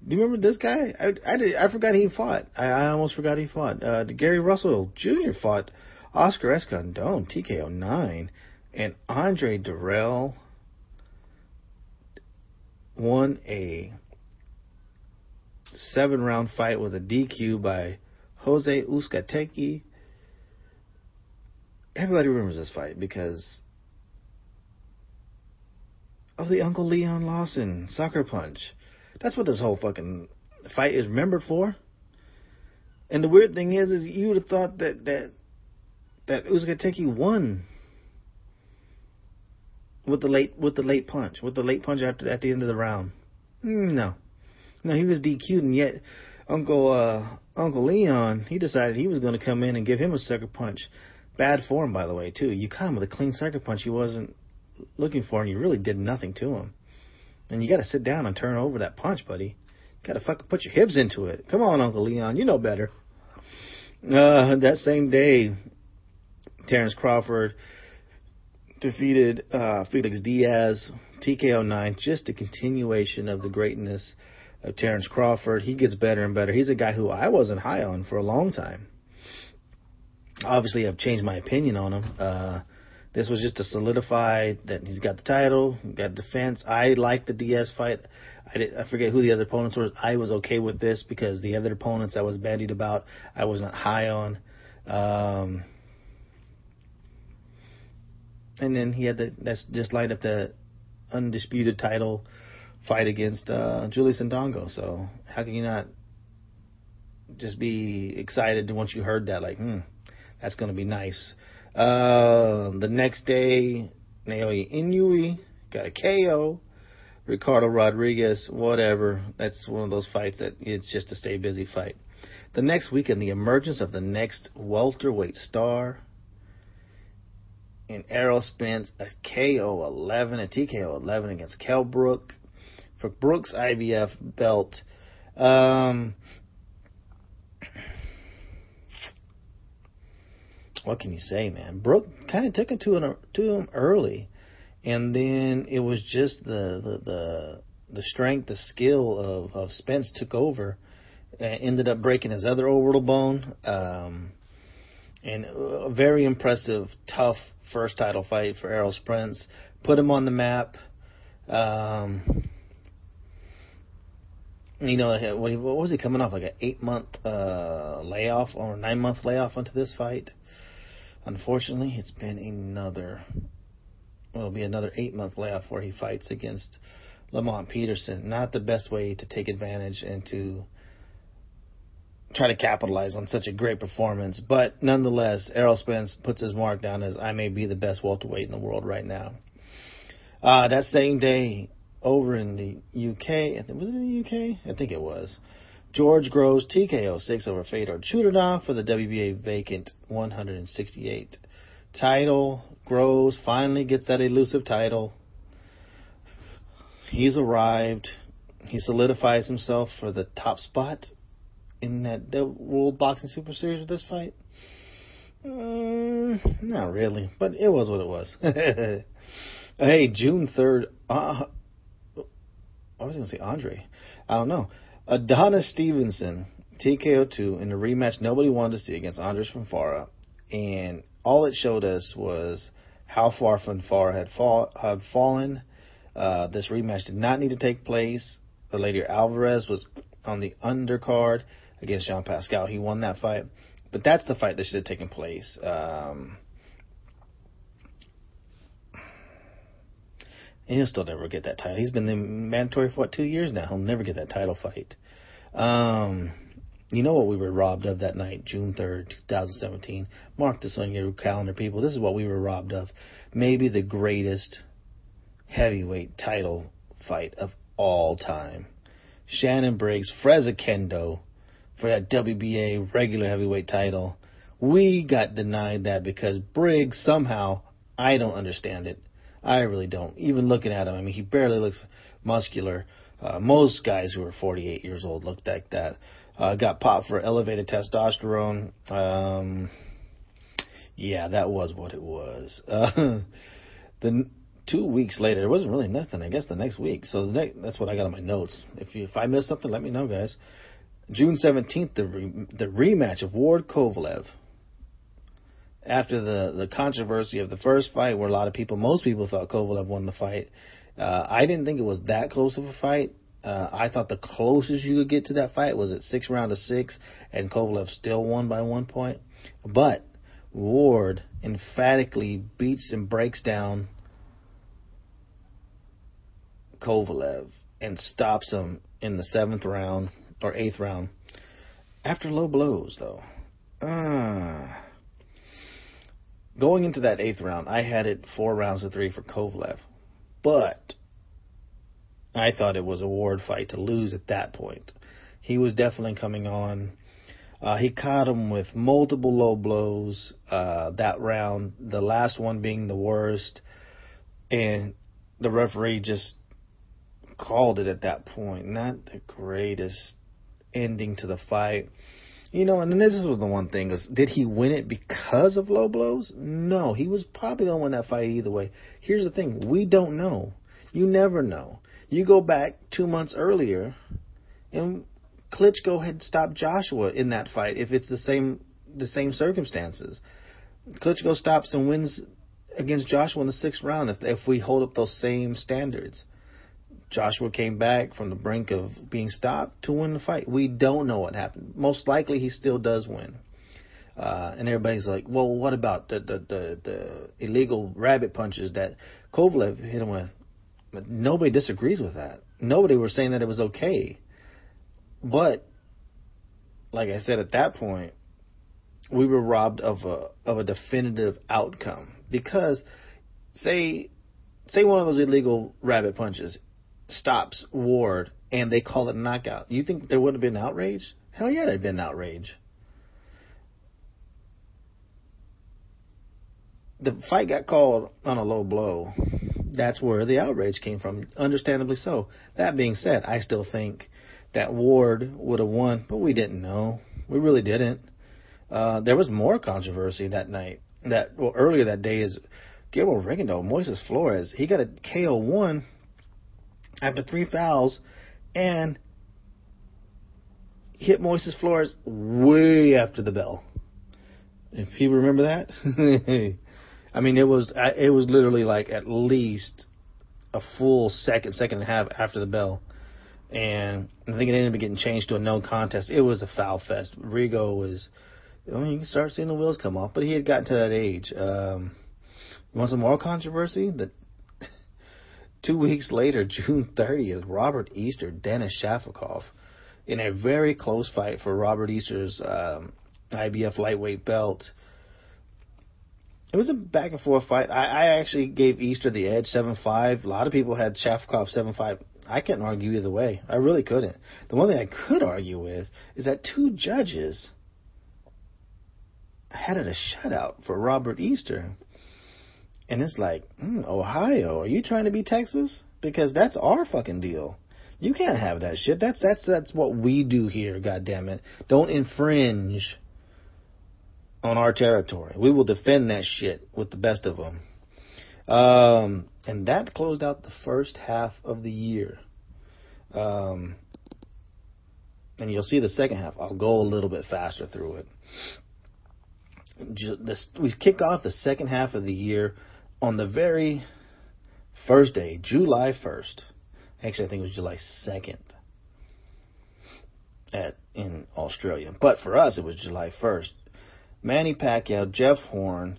do you remember this guy? I forgot he fought. I almost forgot he fought. Gary Russell Jr. fought Oscar Escandón, TKO 9, and Andre Durrell won a 7-round fight with a DQ by Jose Uzcategui. Everybody remembers this fight because of the Uncle Leon Lawson sucker punch. That's what this whole fucking fight is remembered for. And the weird thing is you would have thought that Uzcategui won with the late punch at the end of the round. No, he was DQ'd, and yet Uncle Leon, he decided he was going to come in and give him a sucker punch. Bad form, by the way, too. You caught him with a clean sucker punch he wasn't looking for, and you really did nothing to him. And you got to sit down and turn over that punch, buddy. You got to fucking put your hips into it. Come on, Uncle Leon, you know better. That same day, Terrence Crawford defeated Felix Diaz, TKO 9, just a continuation of the greatness of Terrence Crawford. He gets better and better. He's a guy who I wasn't high on for a long time. Obviously, I've changed my opinion on him. This was just to solidify that he's got the title, got defense. I like the Diaz fight. I forget who the other opponents were. I was okay with this because the other opponents I was bandied about, I was not high on. And then he had that's just lined up the undisputed title fight against Julius Ndongo. So how can you not just be excited once you heard that? Like, that's going to be nice. The next day, Naoya Inoue got a KO. Ricardo Rodriguez, whatever. That's one of those fights that it's just a stay busy fight. The next weekend, the emergence of the next welterweight star in Errol Spence, a KO 11, a TKO 11 against Kell Brook for Brook's IBF belt. What can you say, man? Brook kind of took it to him early, and then it was just the strength, the skill of Spence took over, and ended up breaking his other orbital bone. And a very impressive, tough first title fight for Errol Spence. Put him on the map. What was he coming off? Like an 8-month layoff or 9-month layoff onto this fight. Unfortunately, it's been it'll be another 8-month layoff where he fights against Lamont Peterson. Not the best way to take advantage and to try to capitalize on such a great performance. But nonetheless, Errol Spence puts his mark down as I may be the best welterweight in the world right now. That same day, over in the UK, was it in the UK? I think it was. George Groves TKO 6 over Fedor Chudinov for the WBA vacant 168 title. Groves finally gets that elusive title. He's arrived. He solidifies himself for the top spot in that World Boxing Super Series with this fight. Not really, but it was what it was. Hey, June 3rd. I was going to say Andre. I don't know. Adonis Stevenson, TKO 2 in the rematch nobody wanted to see against Andres Fonfara. And all it showed us was how far Fonfara had fallen. This rematch did not need to take place. The later Alvarez was on the undercard against Jean Pascal. He won that fight. But that's the fight that should have taken place. And he'll still never get that title. He's been the mandatory for 2 years now. He'll never get that title fight. You know what we were robbed of that night, June 3rd, 2017. Mark this on your calendar, people. This is what we were robbed of. Maybe the greatest heavyweight title fight of all time. Shannon Briggs, Freza Kendo for that WBA regular heavyweight title. We got denied that because Briggs somehow, I don't understand it. I really don't. Even looking at him, I mean, he barely looks muscular. Most guys who are 48 years old look like that. Got popped for elevated testosterone. Yeah, that was what it was. The 2 weeks later, it wasn't really nothing. I guess the next week. So that's what I got on my notes. If I missed something, let me know, guys. June 17th, the rematch of Ward Kovalev. After the controversy of the first fight, where most people thought Kovalev won the fight. I didn't think it was that close of a fight. I thought the closest you could get to that fight was at 6 rounds to 6, and Kovalev still won by 1 point. But Ward emphatically beats and breaks down Kovalev and stops him in the 7th round or 8th round after low blows, though. Going into that 8th round, I had it 4 rounds to 3 for Kovalev. But I thought it was a Ward fight to lose at that point. He was definitely coming on. He caught him with multiple low blows that round, the last one being the worst. And the referee just called it at that point. Not the greatest ending to the fight. You know, and this was the one thing, is did he win it because of low blows? No, he was probably going to win that fight either way. Here's the thing. We don't know. You never know. You go back 2 months earlier, and Klitschko had stopped Joshua in that fight if it's the same circumstances. Klitschko stops and wins against Joshua in the 6th round if we hold up those same standards. Joshua came back from the brink of being stopped to win the fight. We don't know what happened. Most likely he still does win. And everybody's like, well, what about the illegal rabbit punches that Kovalev hit him with? But nobody disagrees with that. Nobody was saying that it was okay. But, like I said, at that point, we were robbed of a definitive outcome. Because, say one of those illegal rabbit punches stops Ward and they call it a knockout. You think there would have been outrage? Hell yeah, there'd been outrage. The fight got called on a low blow. That's where the outrage came from, understandably so. That being said, I still think that Ward would have won, but we didn't know. We really didn't. There was more controversy that night. Earlier that day is Guillermo Rigondeaux, Moises Flores. He got a KO1 after 3 fouls and hit Moises Flores way after the bell. If people remember that, I mean, it was literally like at least a full second and a half after the bell. And I think it ended up getting changed to a no contest. It was a foul fest. Rigo was, I mean, you can start seeing the wheels come off, but he had gotten to that age. You want some more controversy? 2 weeks later, June 30th, Robert Easter, Denis Shafikov, in a very close fight for Robert Easter's IBF lightweight belt. It was a back and forth fight. I actually gave Easter the edge, 7-5. A lot of people had Shafikov 7-5. I couldn't argue either way. I really couldn't. The one thing I could argue with is that 2 judges had it a shutout for Robert Easter. And it's like, Ohio, are you trying to be Texas? Because that's our fucking deal. You can't have that shit. That's what we do here, goddammit. Don't infringe on our territory. We will defend that shit with the best of them. And that closed out the first half of the year. And you'll see the second half. I'll go a little bit faster through it. We kick off the second half of the year on the very first day, July 1st. Actually, I think it was July 2nd in Australia. But for us, it was July 1st. Manny Pacquiao, Jeff Horn,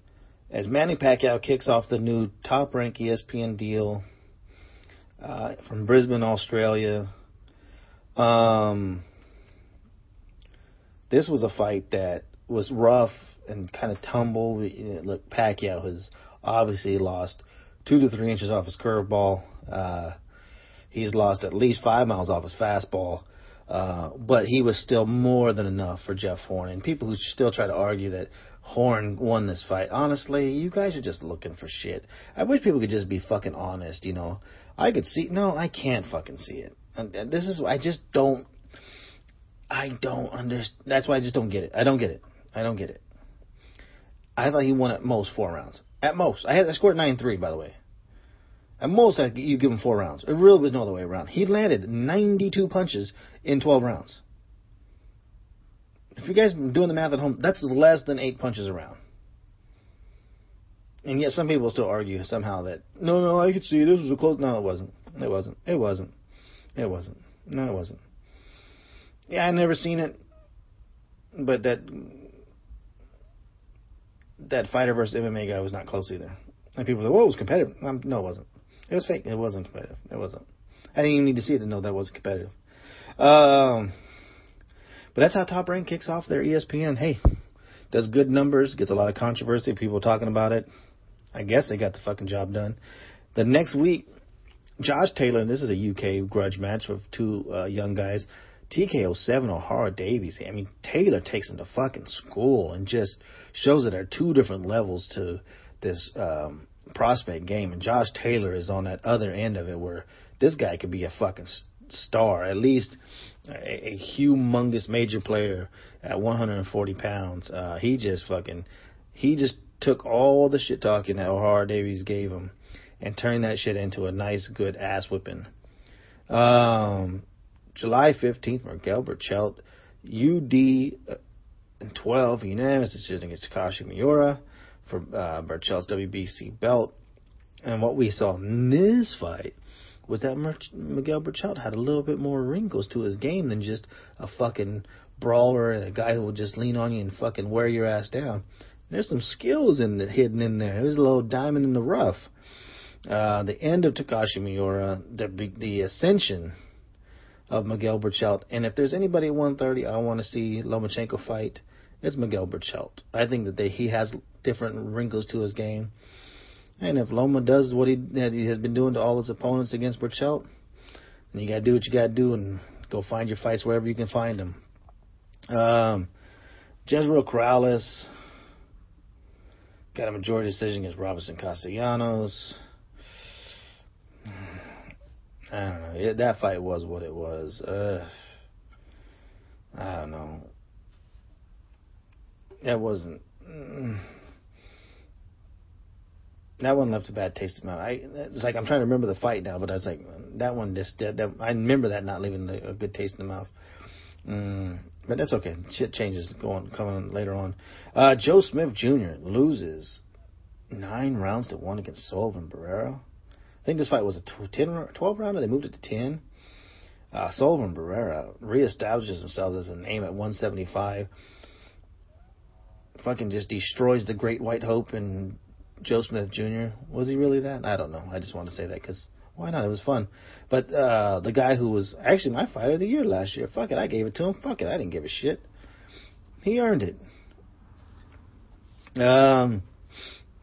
as Manny Pacquiao kicks off the new Top Rank ESPN deal from Brisbane, Australia. This was a fight that was rough and kind of tumble. Look, Pacquiao has obviously lost 2 to 3 inches off his curveball. He's lost at least 5 miles off his fastball. But he was still more than enough for Jeff Horn. And people who still try to argue that Horn won this fight, honestly, you guys are just looking for shit. I wish people could just be fucking honest, you know. I could see, no, I can't fucking see it. And this is, I don't understand. That's why I just don't get it. I don't get it. I thought he won at most 4 rounds. At most. I scored 9-3, by the way. At most, you give him 4 rounds. It really was no other way around. He landed 92 punches in 12 rounds. If you guys are doing the math at home, that's less than 8 punches a round. And yet some people still argue somehow that, no, I could see this was a close. No, it wasn't. No, it wasn't. Yeah, I've never seen it. But that fighter versus MMA guy was not close either. And people say, well, it was competitive. No, it wasn't. It was fake. It wasn't competitive. It wasn't. I didn't even need to see it to know that wasn't competitive. But that's how Top Rank kicks off their ESPN. Hey, does good numbers, gets a lot of controversy, people talking about it. I guess they got the fucking job done. The next week, Josh Taylor, and this is a UK grudge match of 2 young guys, TKO7 O'Hara Davies. I mean, Taylor takes him to fucking school and just shows that there are 2 different levels to this prospect game. And Josh Taylor is on that other end of it where this guy could be a fucking star. At least a humongous major player at 140 pounds. He just took all the shit talking that O'Hara Davies gave him and turned that shit into a nice, good ass whipping. July 15th, Miguel Berchelt, UD 12, unanimous decision against Takashi Miura for Berchelt's WBC belt. And what we saw in this fight was that Miguel Berchelt had a little bit more wrinkles to his game than just a fucking brawler and a guy who will just lean on you and fucking wear your ass down. There's some skills hidden in there. There's a little diamond in the rough. The end of Takashi Miura, the ascension of Miguel Berchelt. And if there's anybody at 130 I want to see Lomachenko fight, it's Miguel Berchelt. I think that he has different wrinkles to his game. And if Loma does what he has been doing to all his opponents against Berchelt, then you got to do what you got to do and go find your fights wherever you can find them. Jezreel Corrales got a majority decision against Robinson Castellanos. I don't know. That fight was what it was. I don't know. That wasn't... That one left a bad taste in my mouth. It's like I'm trying to remember the fight now, but I was like, that one just did. I remember that not leaving a good taste in the mouth. But that's okay. Shit changes coming later on. Joe Smith Jr. loses 9 rounds to 1 against Sullivan Barrera. I think this fight was a 12 rounder. They moved it to 10. Sullivan Barrera reestablishes himself as a name at 175. Fucking just destroys the Great White Hope and Joe Smith Jr. Was he really that? I don't know. I just want to say that because why not? It was fun. But the guy who was actually my fighter of the year last year, fuck it, I gave it to him. Fuck it, I didn't give a shit. He earned it.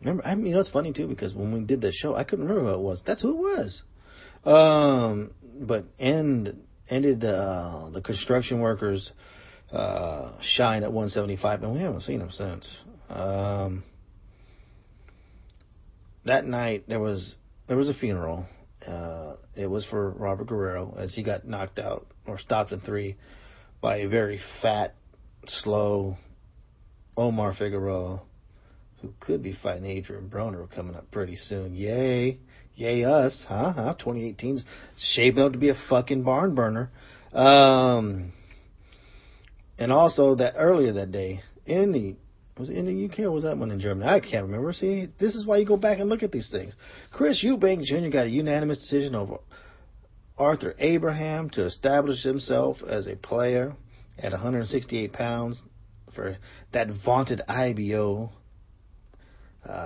Remember, it's funny too because when we did the show, I couldn't remember who it was. That's who it was. But ended the construction workers shine at 175, and we haven't seen him since. That night there was a funeral. It was for Robert Guerrero as he got knocked out or stopped in 3 by a very fat, slow Omar Figueroa, who could be fighting Adrian Broner coming up pretty soon. Yay us, huh? 2018's shaping up to be a fucking barn burner. And also that earlier that day was it in the UK or was that one in Germany? I can't remember. See, this is why you go back and look at these things. Chris Eubank Jr. got a unanimous decision over Arthur Abraham to establish himself as a player at 168 pounds for that vaunted IBO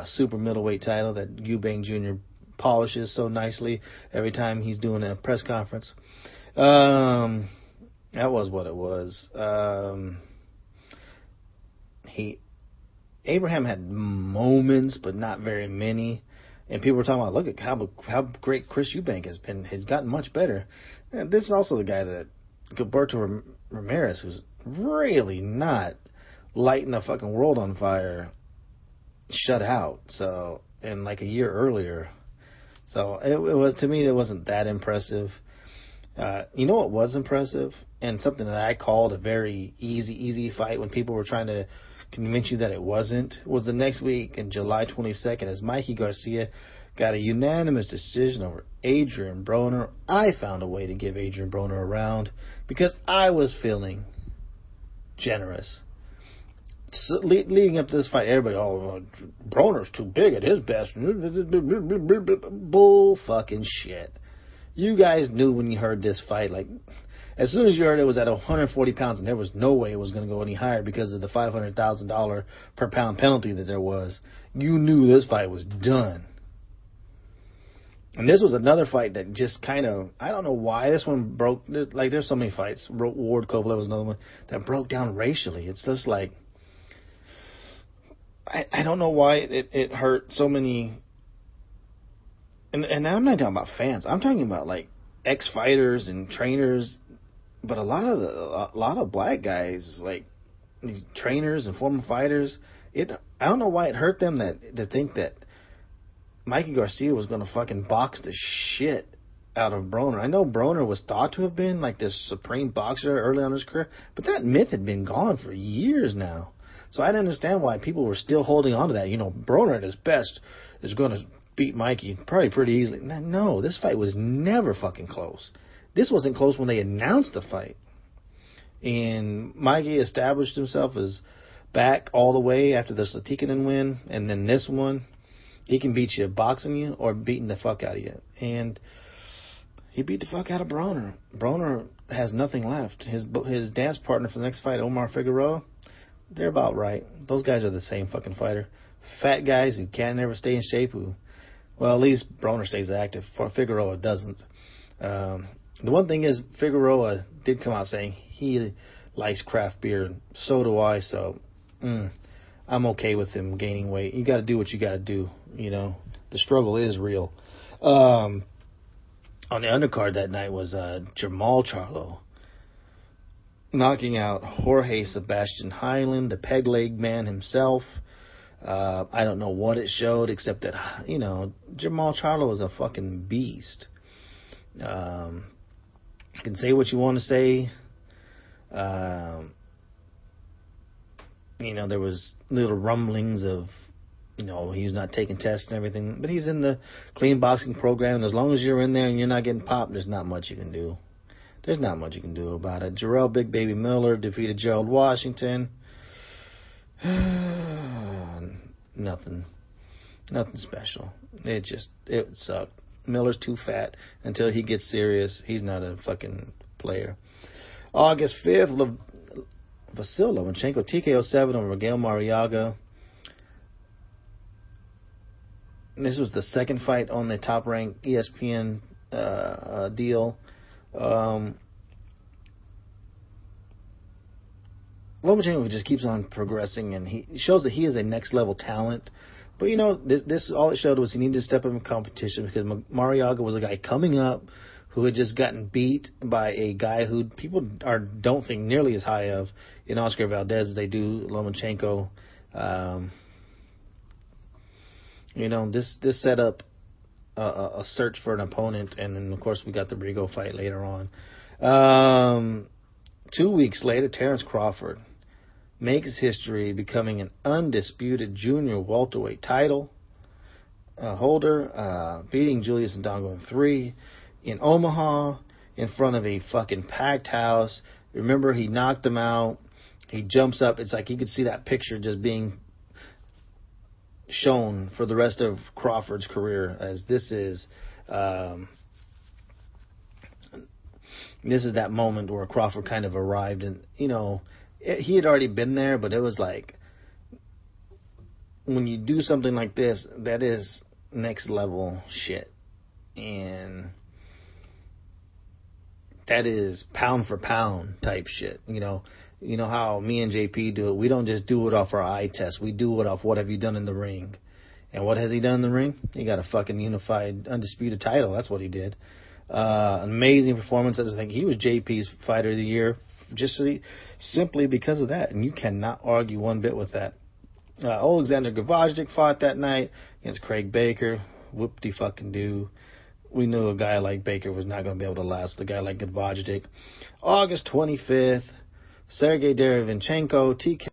super middleweight title that Eubank Jr. polishes so nicely every time he's doing a press conference. That was what it was. Abraham had moments, but not very many. And people were talking about, look at how great Chris Eubank has been. He's gotten much better. And this is also the guy that Gilberto Ramirez, who's really not lighting the fucking world on fire, shut out. So, and like a year earlier. So it was, to me, it wasn't that impressive. You know what was impressive? And something that I called a very easy fight when people were trying to convince you that it wasn't, was the next week in July 22nd as Mikey Garcia got a unanimous decision over Adrian Broner. I found a way to give Adrian Broner a round because I was feeling generous. So, leading up to this fight, everybody, Broner's too big at his best. Bull fucking shit. You guys knew when you heard this fight, like, as soon as you heard it was at 140 pounds and there was no way it was going to go any higher because of the $500,000 per pound penalty that there was, you knew this fight was done. And this was another fight that just kind of, I don't know why this one broke, like there's so many fights. Ward Kovalev was another one that broke down racially. It's just like, I don't know why it hurt so many. And I'm not talking about fans. I'm talking about like ex-fighters and trainers. But a lot of black guys, like trainers and former fighters, I don't know why it hurt them to think that Mikey Garcia was going to fucking box the shit out of Broner. I know Broner was thought to have been like this supreme boxer early on in his career, but that myth had been gone for years now. So I didn't understand why people were still holding on to that. Broner at his best is going to beat Mikey probably pretty easily. No, this fight was never fucking close. This wasn't close when they announced the fight. And Mikey established himself as back all the way after the Satikinen win, and then this one, he can beat you boxing you or beating the fuck out of you. And he beat the fuck out of Broner. Broner has nothing left. His dance partner for the next fight, Omar Figueroa, they're about right. Those guys are the same fucking fighter. Fat guys who can't never stay in shape. Well, at least Broner stays active. Figueroa doesn't. The one thing is, Figueroa did come out saying he likes craft beer. So do I. So I'm okay with him gaining weight. You got to do what you got to do. The struggle is real. On the undercard that night was Jamal Charlo knocking out Jorge Sebastian Hyland, the peg leg man himself. I don't know what it showed, except that, Jamal Charlo is a fucking beast. You can say what you want to say. There was little rumblings of, he's not taking tests and everything, but he's in the clean boxing program, and as long as you're in there and you're not getting popped, there's not much you can do. There's not much you can do about it. Jarrell Big Baby Miller defeated Gerald Washington. Nothing special. It sucked. Miller's too fat. Until he gets serious, he's not a fucking player. August 5th, Vasil Lomachenko TKO 7 over Miguel Mariaga. This was the second fight on the top-ranked ESPN deal. Lomachenko just keeps on progressing, and he shows that he is a next-level talent. But, this all it showed was he needed to step up in competition because Mariaga was a guy coming up who had just gotten beat by a guy who people don't think nearly as high of in Oscar Valdez as they do Lomachenko. This set up a search for an opponent, and then, of course, we got the Brigo fight later on. 2 weeks later, Terrence Crawford makes history, becoming an undisputed junior welterweight title holder, beating Julius Ndongo in 3 in Omaha in front of a fucking packed house. Remember, he knocked him out. He jumps up. It's like you could see that picture just being shown for the rest of Crawford's career, as this is that moment where Crawford kind of arrived, and he had already been there, but it was like when you do something like this, that is next level shit, and that is pound for pound type shit. You know how me and JP do it. We don't just do it off our eye test. We do it off what have you done in the ring. And what has he done in the ring? He got a fucking unified, undisputed title. That's what he did. Amazing performance. I think he was JP's Fighter of the Year just simply because of that. And you cannot argue one bit with that. Alexander Gvozdyk fought that night against Craig Baker. Whoop-de-fucking-do. We knew a guy like Baker was not going to be able to last with a guy like Gvozdyk. August 25th, Sergey Derevyanchenko, TK.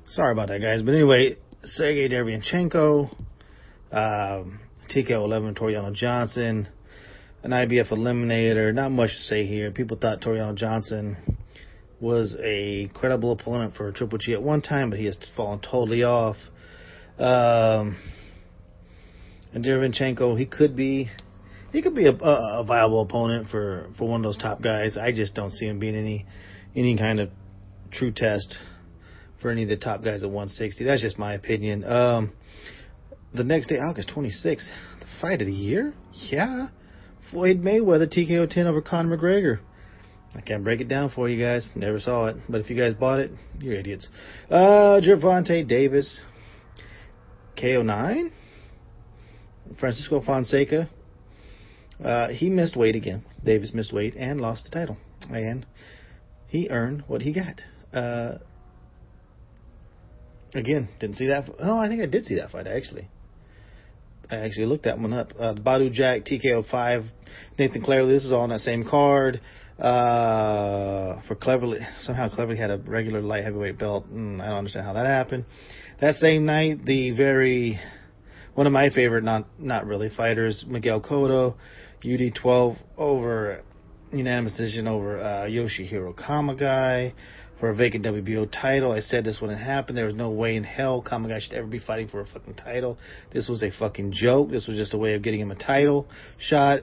Sorry about that, guys. But anyway, Sergey Derevyanchenko, TKO 11, Toriano Johnson, an IBF eliminator. Not much to say here. People thought Toriano Johnson was a credible opponent for Triple G at one time, but he has fallen totally off. And Derevyanchenko, he could be a viable opponent for one of those top guys. I just don't see him being any kind of true test for any of the top guys at 160. That's just my opinion. The next day, August 26th, the fight of the year? Yeah. Floyd Mayweather, TKO 10 over Conor McGregor. I can't break it down for you guys. Never saw it. But if you guys bought it, you're idiots. Gervonta Davis, KO 9. Francisco Fonseca. He missed weight again. Davis missed weight and lost the title. And he earned what he got. Again, didn't see that. No, I think I did see that fight, actually. I actually looked that one up. Badu Jack, TKO 5, Nathan Cleverly. This was all on that same card. For Cleverly, somehow Cleverly had a regular light heavyweight belt. I don't understand how that happened. That same night, one of my favorite, not really fighters, Miguel Cotto, UD12 over unanimous decision over Yoshihiro Kamagai for a vacant WBO title. I said this when it happened. There was no way in hell Kamagai should ever be fighting for a fucking title. This was a fucking joke. This was just a way of getting him a title shot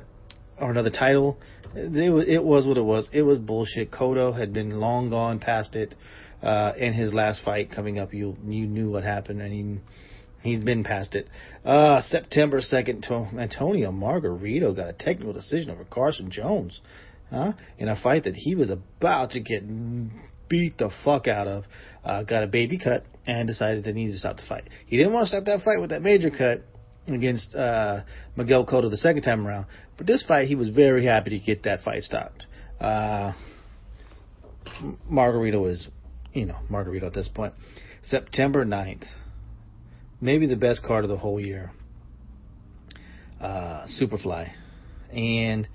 or another title. It was what it was. It was bullshit. Cotto had been long gone past it in his last fight coming up. You knew what happened, and he's been past it. September 2nd, Antonio Margarito got a technical decision over Carson Jones in a fight that he was about to get beat the fuck out of. Got a baby cut and decided they needed to stop the fight. He didn't want to stop that fight with that major cut against Miguel Cotto the second time around. But this fight, he was very happy to get that fight stopped. Margarito is, Margarito at this point. September 9th. Maybe the best card of the whole year. Superfly. And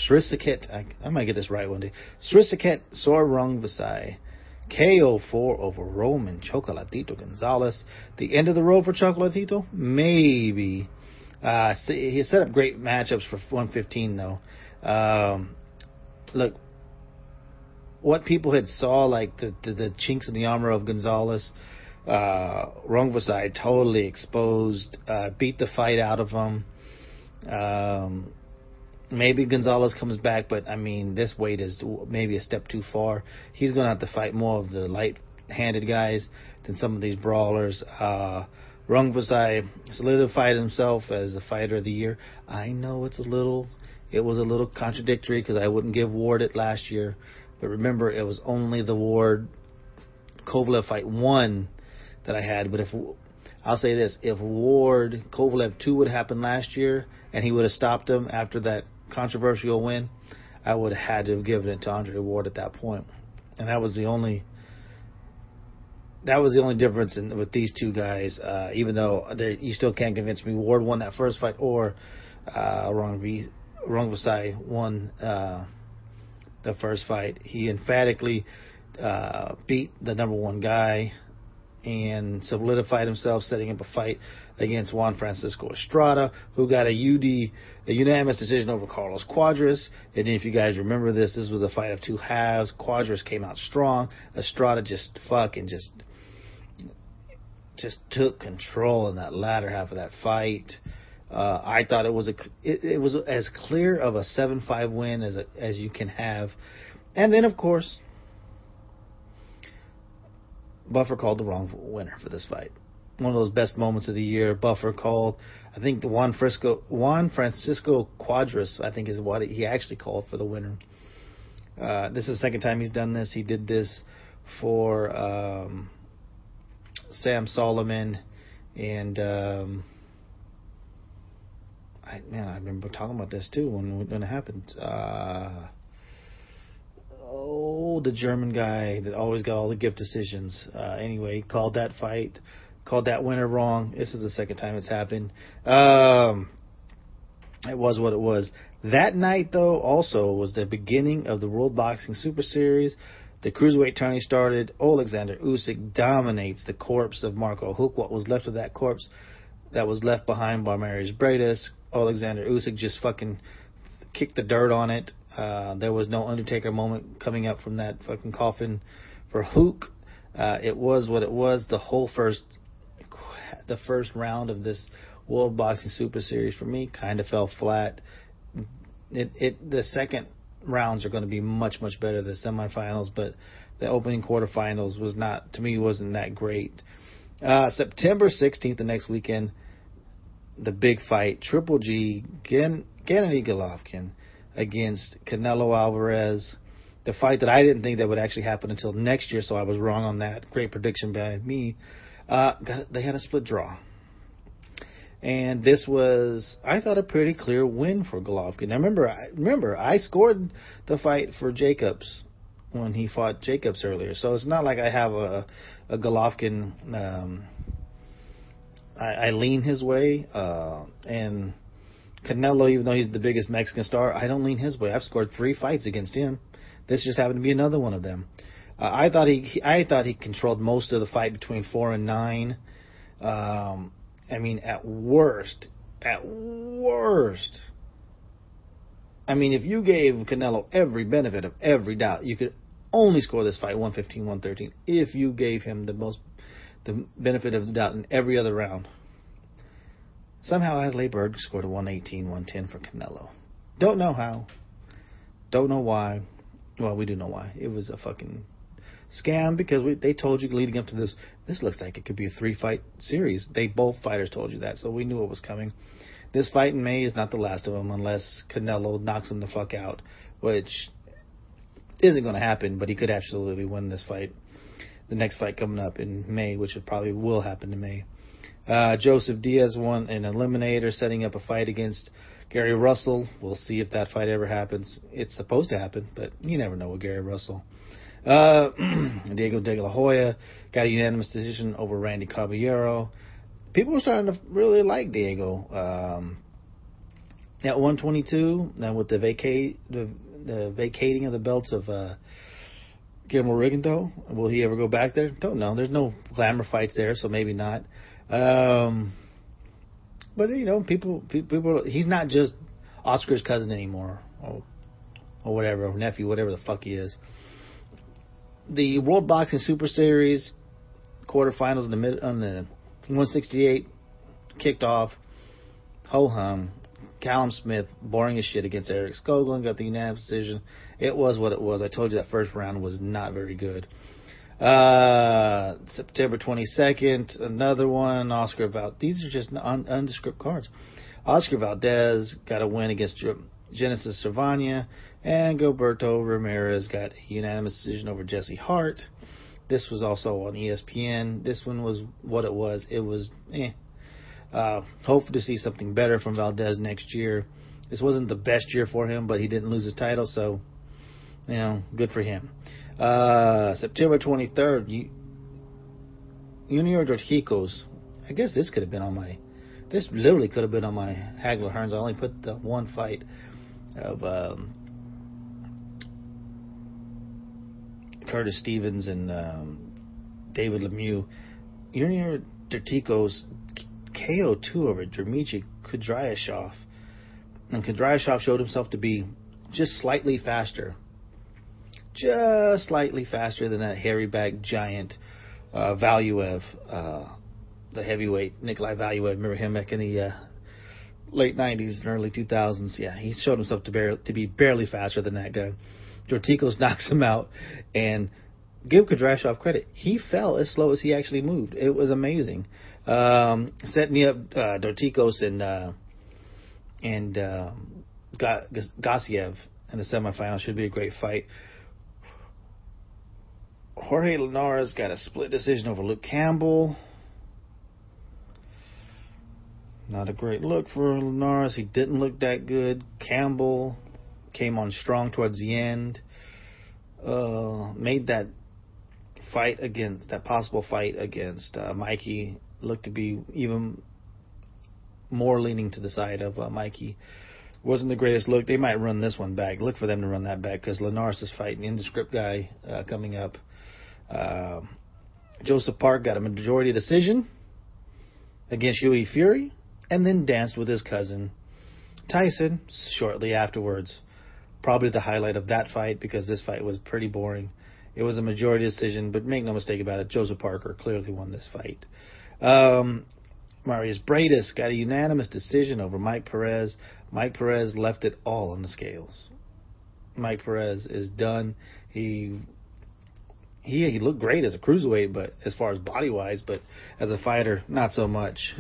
Srisaket, I might get this right one day. Srisaket Sorungvasai. KO4 over Roman Chocolatito Gonzalez. The end of the road for Chocolatito? Maybe. He set up great matchups for 115, though. Look, what people had saw, like the chinks in the armor of Gonzalez, Rungvasai totally exposed, beat the fight out of him. Maybe Gonzalez comes back, but I mean, this weight is maybe a step too far. He's going to have to fight more of the light-handed guys than some of these brawlers. Rungvasai solidified himself as a fighter of the year. I know it was a little contradictory because I wouldn't give Ward it last year, but remember, it was only the Ward Kovalev fight 1 that I had. But I'll say this, if Ward Kovalev 2 would happen last year and he would have stopped him after that controversial win, I would have had to have given it to Andre Ward at that point. And that was the only difference with these two guys, even though you still can't convince me Ward won that first fight or Rungvisai won the first fight. He emphatically beat the number one guy and solidified himself, setting up a fight against Juan Francisco Estrada, who got a unanimous decision over Carlos Cuadras. And if you guys remember this was a fight of two halves. Cuadras came out strong. Estrada just took control in that latter half of that fight. I thought it was as clear of a 7-5 win as you can have. And then, of course, Buffer called the wrong winner for this fight. One of those best moments of the year. Buffer called, I think, Juan Francisco Cuadras, I think is what he actually called for the winner. This is the second time he's done this. He did this for Sam Solomon, and I remember talking about this too when it happened. The German guy that always got all the gift decisions. Anyway, called that fight, called that winner wrong. This is the second time it's happened. It was what it was. That night, though, also was the beginning of the World Boxing Super Series. The cruiserweight tourney started. Alexander Usyk dominates the corpse of Marco Huck. What was left of that corpse that was left behind by Marius Bredas. Alexander Usyk just fucking kicked the dirt on it. There was no Undertaker moment coming up from that fucking coffin for Huck. It was what it was. The first round of this World Boxing Super Series for me kind of fell flat. The second rounds are going to be much, much better than the semifinals, but the opening quarterfinals wasn't that great. September 16th, the next weekend, the big fight, Triple G, Gennady Golovkin against Canelo Alvarez. The fight that I didn't think that would actually happen until next year, so I was wrong on that. Great prediction by me. They had a split draw. And this was, I thought, a pretty clear win for Golovkin. Now, remember, I scored the fight for Jacobs when he fought Jacobs earlier. So it's not like I have a Golovkin I lean his way. And Canelo, even though he's the biggest Mexican star, I don't lean his way. I've scored 3 fights against him. This just happened to be another one of them. I thought he controlled most of the fight between 4 and 9. I mean, at worst. I mean, if you gave Canelo every benefit of every doubt, you could only score this fight 115, 113. If you gave him the benefit of the doubt in every other round. Somehow Adelaide Bird scored a 118, 110 for Canelo. Don't know how. Don't know why. Well, we do know why. It was a fucking scam because they told you leading up to this looks like it could be a 3-fight series. Both fighters told you that, so we knew it was coming. This fight in May is not the last of them unless Canelo knocks him the fuck out, which isn't going to happen, but he could absolutely win this fight. The next fight coming up in May, which probably will happen in May. Joseph Diaz won an eliminator, setting up a fight against Gary Russell. We'll see if that fight ever happens. It's supposed to happen, but you never know with Gary Russell. Diego de la Hoya got a unanimous decision over Randy Caballero. People were starting to really like Diego. At 122, now with the vacating of the belts of Guillermo Rigondeaux, will he ever go back there? Don't know. There's no glamour fights there, so maybe not. But people, he's not just Oscar's cousin anymore, or whatever, or nephew, whatever the fuck he is. The World Boxing Super Series quarterfinals on the 168 kicked off. Ho hum. Callum Smith, boring as shit against Eric Skoglund, got the unanimous decision. It was what it was. I told you that first round was not very good. September 22nd, another one. Oscar Valdez. These are just undescript cards. Oscar Valdez got a win against Genesis Cervania, and Gilberto Ramirez got a unanimous decision over Jesse Hart. This was also on ESPN. This one was what it was. It was hope to see something better from Valdez next year. This wasn't the best year for him, but he didn't lose his title, so good for him. September 23rd, Junior Dos Chicos. I guess this could have been on my. This literally could have been on my Hagler Hearns. I only put the one fight of Curtis Stevens and David Lemieux. Junior Dos Chicos KO2 over Dmitry Kudryashov. And Kudryashov showed himself to be just slightly faster. Just slightly faster than that hairy-backed giant Valuev, the heavyweight Nikolai Valuev. Remember him back in the late 90s and early 2000s? Yeah, he showed himself to be barely faster than that guy. Dorticos knocks him out, and give Kudryashov credit. He fell as slow as he actually moved. It was amazing. Setting up Dorticos and Gassiev in the semifinal should be a great fight. Jorge Linares got a split decision over Luke Campbell. Not a great look for Linares. He didn't look that good. Campbell came on strong towards the end. Made that possible fight against Mikey look to be even more leaning to the side of Mikey. Wasn't the greatest look. They might run this one back. Look for them to run that back because Linares is fighting indescript guy coming up. Joseph Park got a majority decision against Hughie Fury and then danced with his cousin Tyson shortly afterwards. Probably the highlight of that fight because this fight was pretty boring. It was a majority decision, but make no mistake about it, Joseph Parker clearly won this fight. Marius Bradis got a unanimous decision over Mike Perez. Mike Perez left it all on the scales. Mike Perez is done. He looked great as a cruiserweight, but as far as body-wise, but as a fighter, not so much.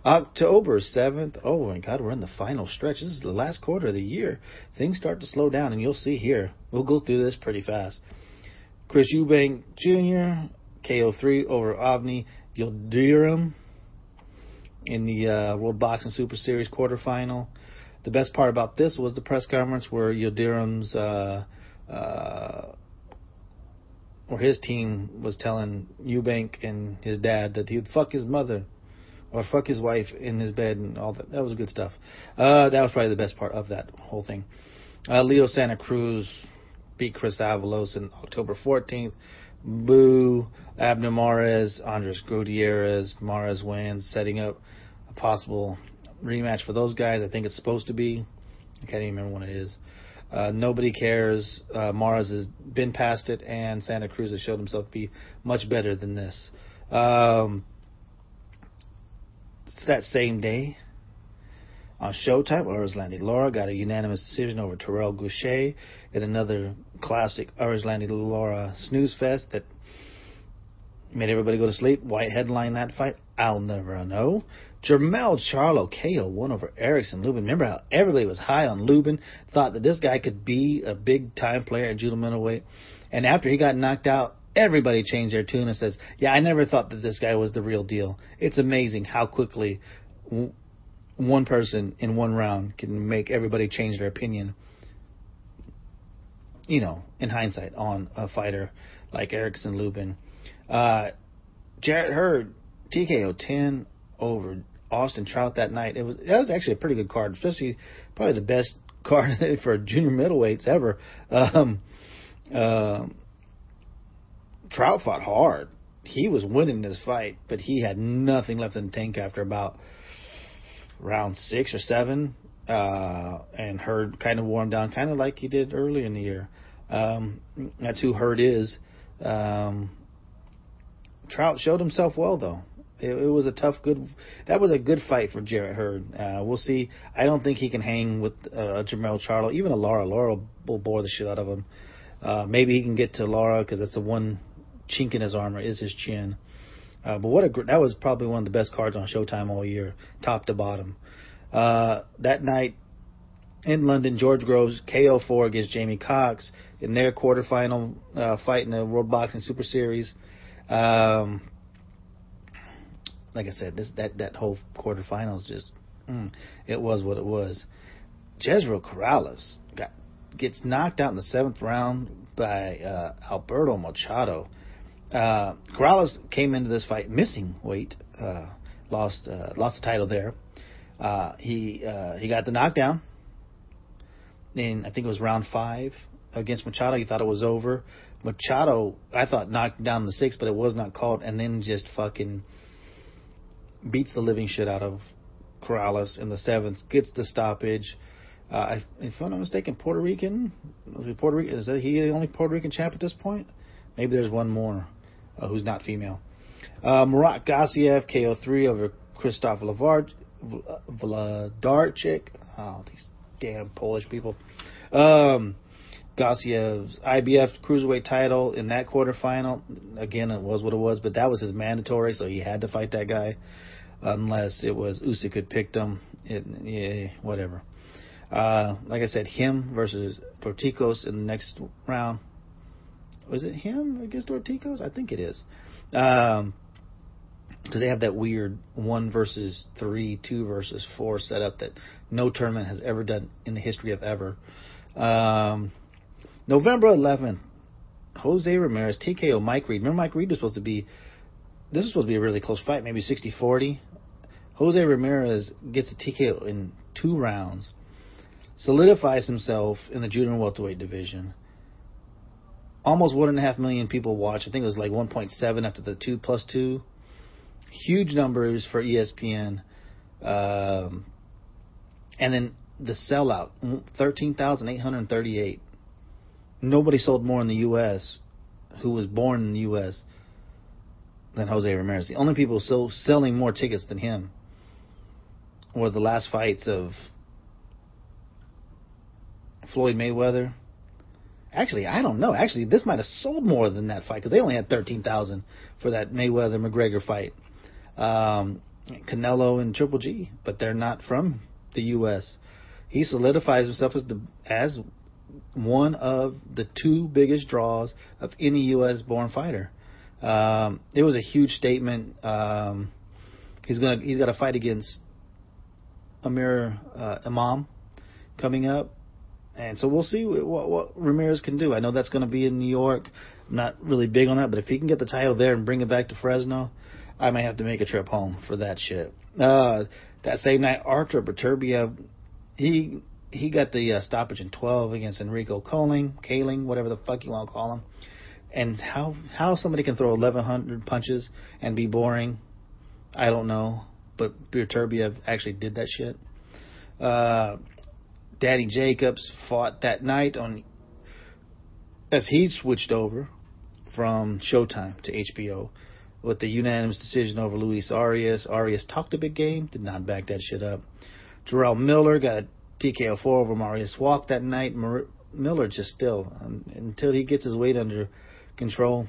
October 7th. Oh, my God, we're in the final stretch. This is the last quarter of the year. Things start to slow down, and you'll see here. We'll go through this pretty fast. Chris Eubank Jr., KO3 over Avni Yildirim in the World Boxing Super Series quarterfinal. The best part about this was the press conference where Yildirim's or his team was telling Eubank and his dad that he would fuck his mother or fuck his wife in his bed and all that. That was good stuff. That was probably the best part of that whole thing. Leo Santa Cruz beat Chris Avalos on October 14th. Boo. Abner Mares, Andres Gutierrez. Mares wins, setting up a possible rematch for those guys. I think it's supposed to be. I can't even remember when it is. Nobody cares. Mares has been past it, and Santa Cruz has showed himself to be much better than this. It's that same day on Showtime, Erislandy Lara got a unanimous decision over Terrell Goucher in another classic Erislandy Lara snooze fest that made everybody go to sleep. White headline that fight. I'll never know. Jermell Charlo KO won over Erickson Lubin. Remember how everybody was high on Lubin, thought that this guy could be a big-time player at judo middleweight. And after he got knocked out, everybody changed their tune and says, yeah, I never thought that this guy was the real deal. It's amazing how quickly one person in one round can make everybody change their opinion, you know, in hindsight, on a fighter like Erickson Lubin. Jarrett Hurd, TKO 10 over Austin Trout that night. That was actually a pretty good card, especially probably the best card for junior middleweights ever. Trout fought hard. He was winning this fight, but he had nothing left in the tank after about round 6 or 7, and Hurd kind of wore him down, kind of like he did earlier in the year. That's who Hurd is. Trout showed himself well, though. It was that was a good fight for Jarrett Hurd. We'll see. I don't think he can hang with Jermell Charlo, even a Lara. Lara will bore the shit out of him. Maybe he can get to Lara, because that's the one chink in his armor is his chin. But that was probably one of the best cards on Showtime all year, top to bottom. That night in London, George Groves KO4 against Jamie Cox in their quarterfinal fight in the World Boxing Super Series. Like I said, that whole quarterfinals just it was what it was. Jezreel Corrales gets knocked out in the 7th round by Alberto Machado. Corrales came into this fight missing weight, lost the title there. He got the knockdown in, I think it was round 5 against Machado. He thought it was over. Machado, I thought, knocked down in the 6th, but it was not called, and then just fucking beats the living shit out of Corrales in the 7th, gets the stoppage. If I'm not mistaken, Puerto Rican. Is that he the only Puerto Rican champ at this point? Maybe there's one more who's not female. Murat Gassiev KO3 over Krzysztof Wlodarczyk. Oh, these damn Polish people. Gassiev's IBF cruiserweight title in that quarterfinal. Again, it was what it was, but that was his mandatory, so he had to fight that guy, unless it was Usyk had picked him. Whatever. Like I said, him versus Dorticos in the next round. Was it him against Dorticos? I think it is. Because they have that weird 1 versus 3, 2 versus 4 setup that no tournament has ever done in the history of ever. November 11th, Jose Ramirez TKO Mike Reed. Remember, Mike Reed was supposed to be a really close fight, maybe 60-40. Jose Ramirez gets a TKO in 2 rounds, solidifies himself in the junior welterweight division. Almost 1.5 million people watched. I think it was like 1.7 after the 2+2. Huge numbers for ESPN. And then the sellout, 13,838. Nobody sold more in the U.S. who was born in the U.S. than Jose Ramirez. The only people still selling more tickets than him were the last fights of Floyd Mayweather. Actually, I don't know. Actually, this might have sold more than that fight, because they only had 13,000 for that Mayweather-McGregor fight. Canelo and Triple G, but they're not from the U.S. He solidifies himself as one of the 2 biggest draws of any U.S.-born fighter. It was a huge statement. He's got a fight against Amir Imam coming up, and so we'll see what Ramirez can do. I know that's going to be in New York. I'm not really big on that, but if he can get the title there and bring it back to Fresno, I may have to make a trip home for that shit. That same night, Artur Beterbiev, he got the stoppage in 12 against Enrico Kaling, whatever the fuck you want to call him. And how somebody can throw 1,100 punches and be boring, I don't know. But Beterbiev actually did that shit. Danny Jacobs fought that night as he switched over from Showtime to HBO with the unanimous decision over Luis Arias. Arias talked a big game, did not back that shit up. Jarrell Miller got a TKO4 over Marius Walk that night. Miller just still, until he gets his weight under control,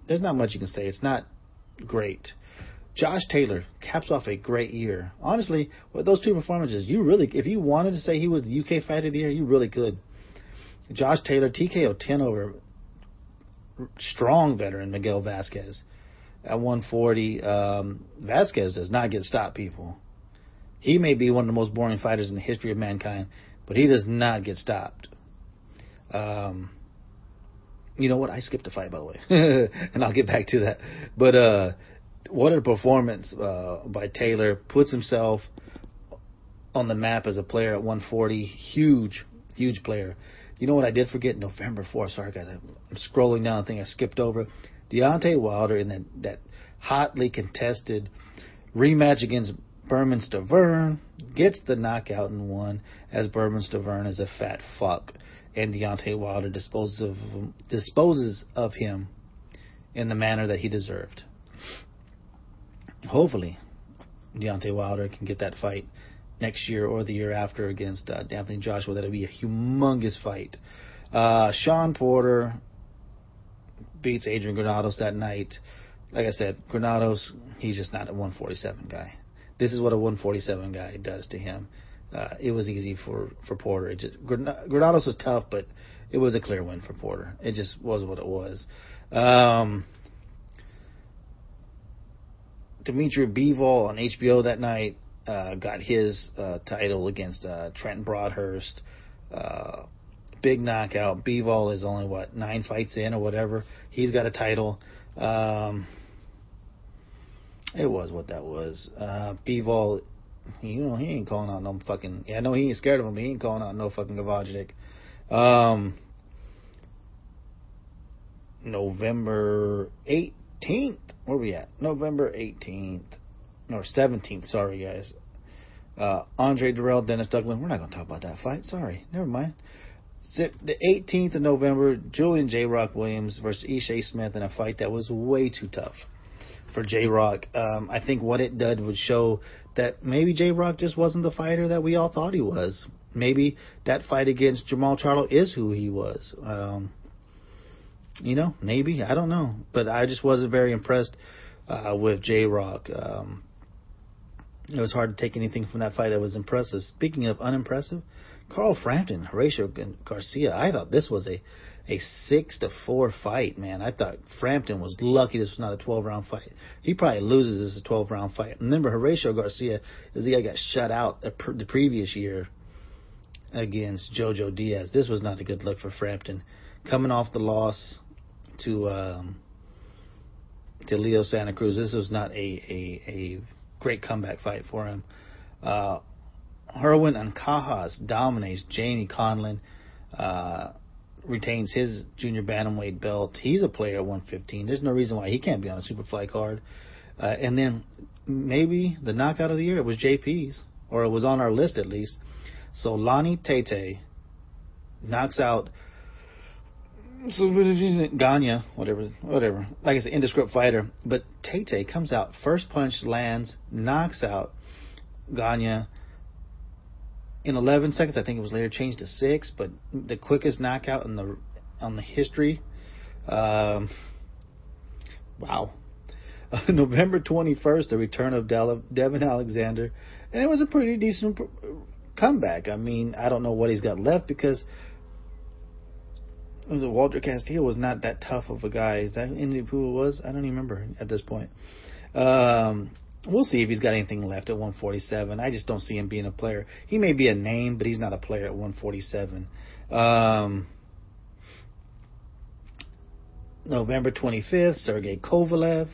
there's not much you can say. It's not great. Josh Taylor caps off a great year. Honestly, with those two performances, if you wanted to say he was the UK Fighter of the Year, you really could. Josh Taylor, TKO 10 over strong veteran Miguel Vasquez at 140. Vasquez does not get stopped, people. He may be one of the most boring fighters in the history of mankind, but he does not get stopped. You know what? I skipped a fight, by the way, and I'll get back to that. But what a performance by Taylor. Puts himself on the map as a player at 140. Huge player. You know what I did forget? November 4th. Sorry, guys. I'm scrolling down. I think I skipped over. Deontay Wilder in that hotly contested rematch against Berman Stavern gets the knockout in one, as Berman Stavern is a fat fuck, and Deontay Wilder disposes of him in the manner that he deserved. Hopefully, Deontay Wilder can get that fight next year or the year after against Anthony Joshua. That'll be a humongous fight. Sean Porter beats Adrian Granados that night. Like I said, Granados, he's just not a 147 guy. This is what a 147 guy does to him. It was easy for Porter. Granados was tough, but it was a clear win for Porter. It just was what it was. Dimitri Bivol on HBO that night got his title against Trenton Broadhurst. Big knockout. Bivol is only, 9 fights in or whatever. He's got a title. It was what that was. Bivol, he ain't calling out no fucking... Yeah, I know he ain't scared of him, but he ain't calling out no fucking Gavajic. November 18th. Where we at? November 18th. Or 17th, sorry, guys. Andre Durrell, Dennis Douglas. We're not going to talk about that fight. Sorry. Never mind. The 18th of November, Julian J. Rock Williams versus Ishe Smith in a fight that was way too tough for J. Rock. I think what it did would show that maybe J. Rock just wasn't the fighter that we all thought he was. Maybe that fight against Jamal Charlo is who he was. Maybe. I don't know. But I just wasn't very impressed with J. Rock. It was hard to take anything from that fight that was impressive. Speaking of unimpressive, Carl Frampton, Horatio Garcia. I thought this was a 6-4 fight, man. I thought Frampton was lucky this was not a 12-round fight. He probably loses this a 12-round fight. Remember, Horatio Garcia is the guy who got shut out the previous year against Jojo Diaz. This was not a good look for Frampton. Coming off the loss to Leo Santa Cruz, this was not a great comeback fight for him. Herwin Ancajas dominates Jamie Conlon, retains his junior bantamweight belt. He's a player at 115. There's no reason why he can't be on a Superfly card. And then maybe the knockout of the year, it was JP's, or it was on our list at least. So Lonnie Tate knocks out Gagne, whatever. Like I said, indescript fighter. But Tate comes out, first punch lands, knocks out Gagne in 11 seconds. I think it was later changed to 6, but the quickest knockout on the history. Wow. November 21st, the return of Devin Alexander, and it was a pretty decent comeback. I mean, I don't know what he's got left, because Walter Castillo was not that tough of a guy. Is that who it was? I don't even remember at this point. We'll see if he's got anything left at 147. I just don't see him being a player. He may be a name, but he's not a player at 147. November 25th, Sergey Kovalev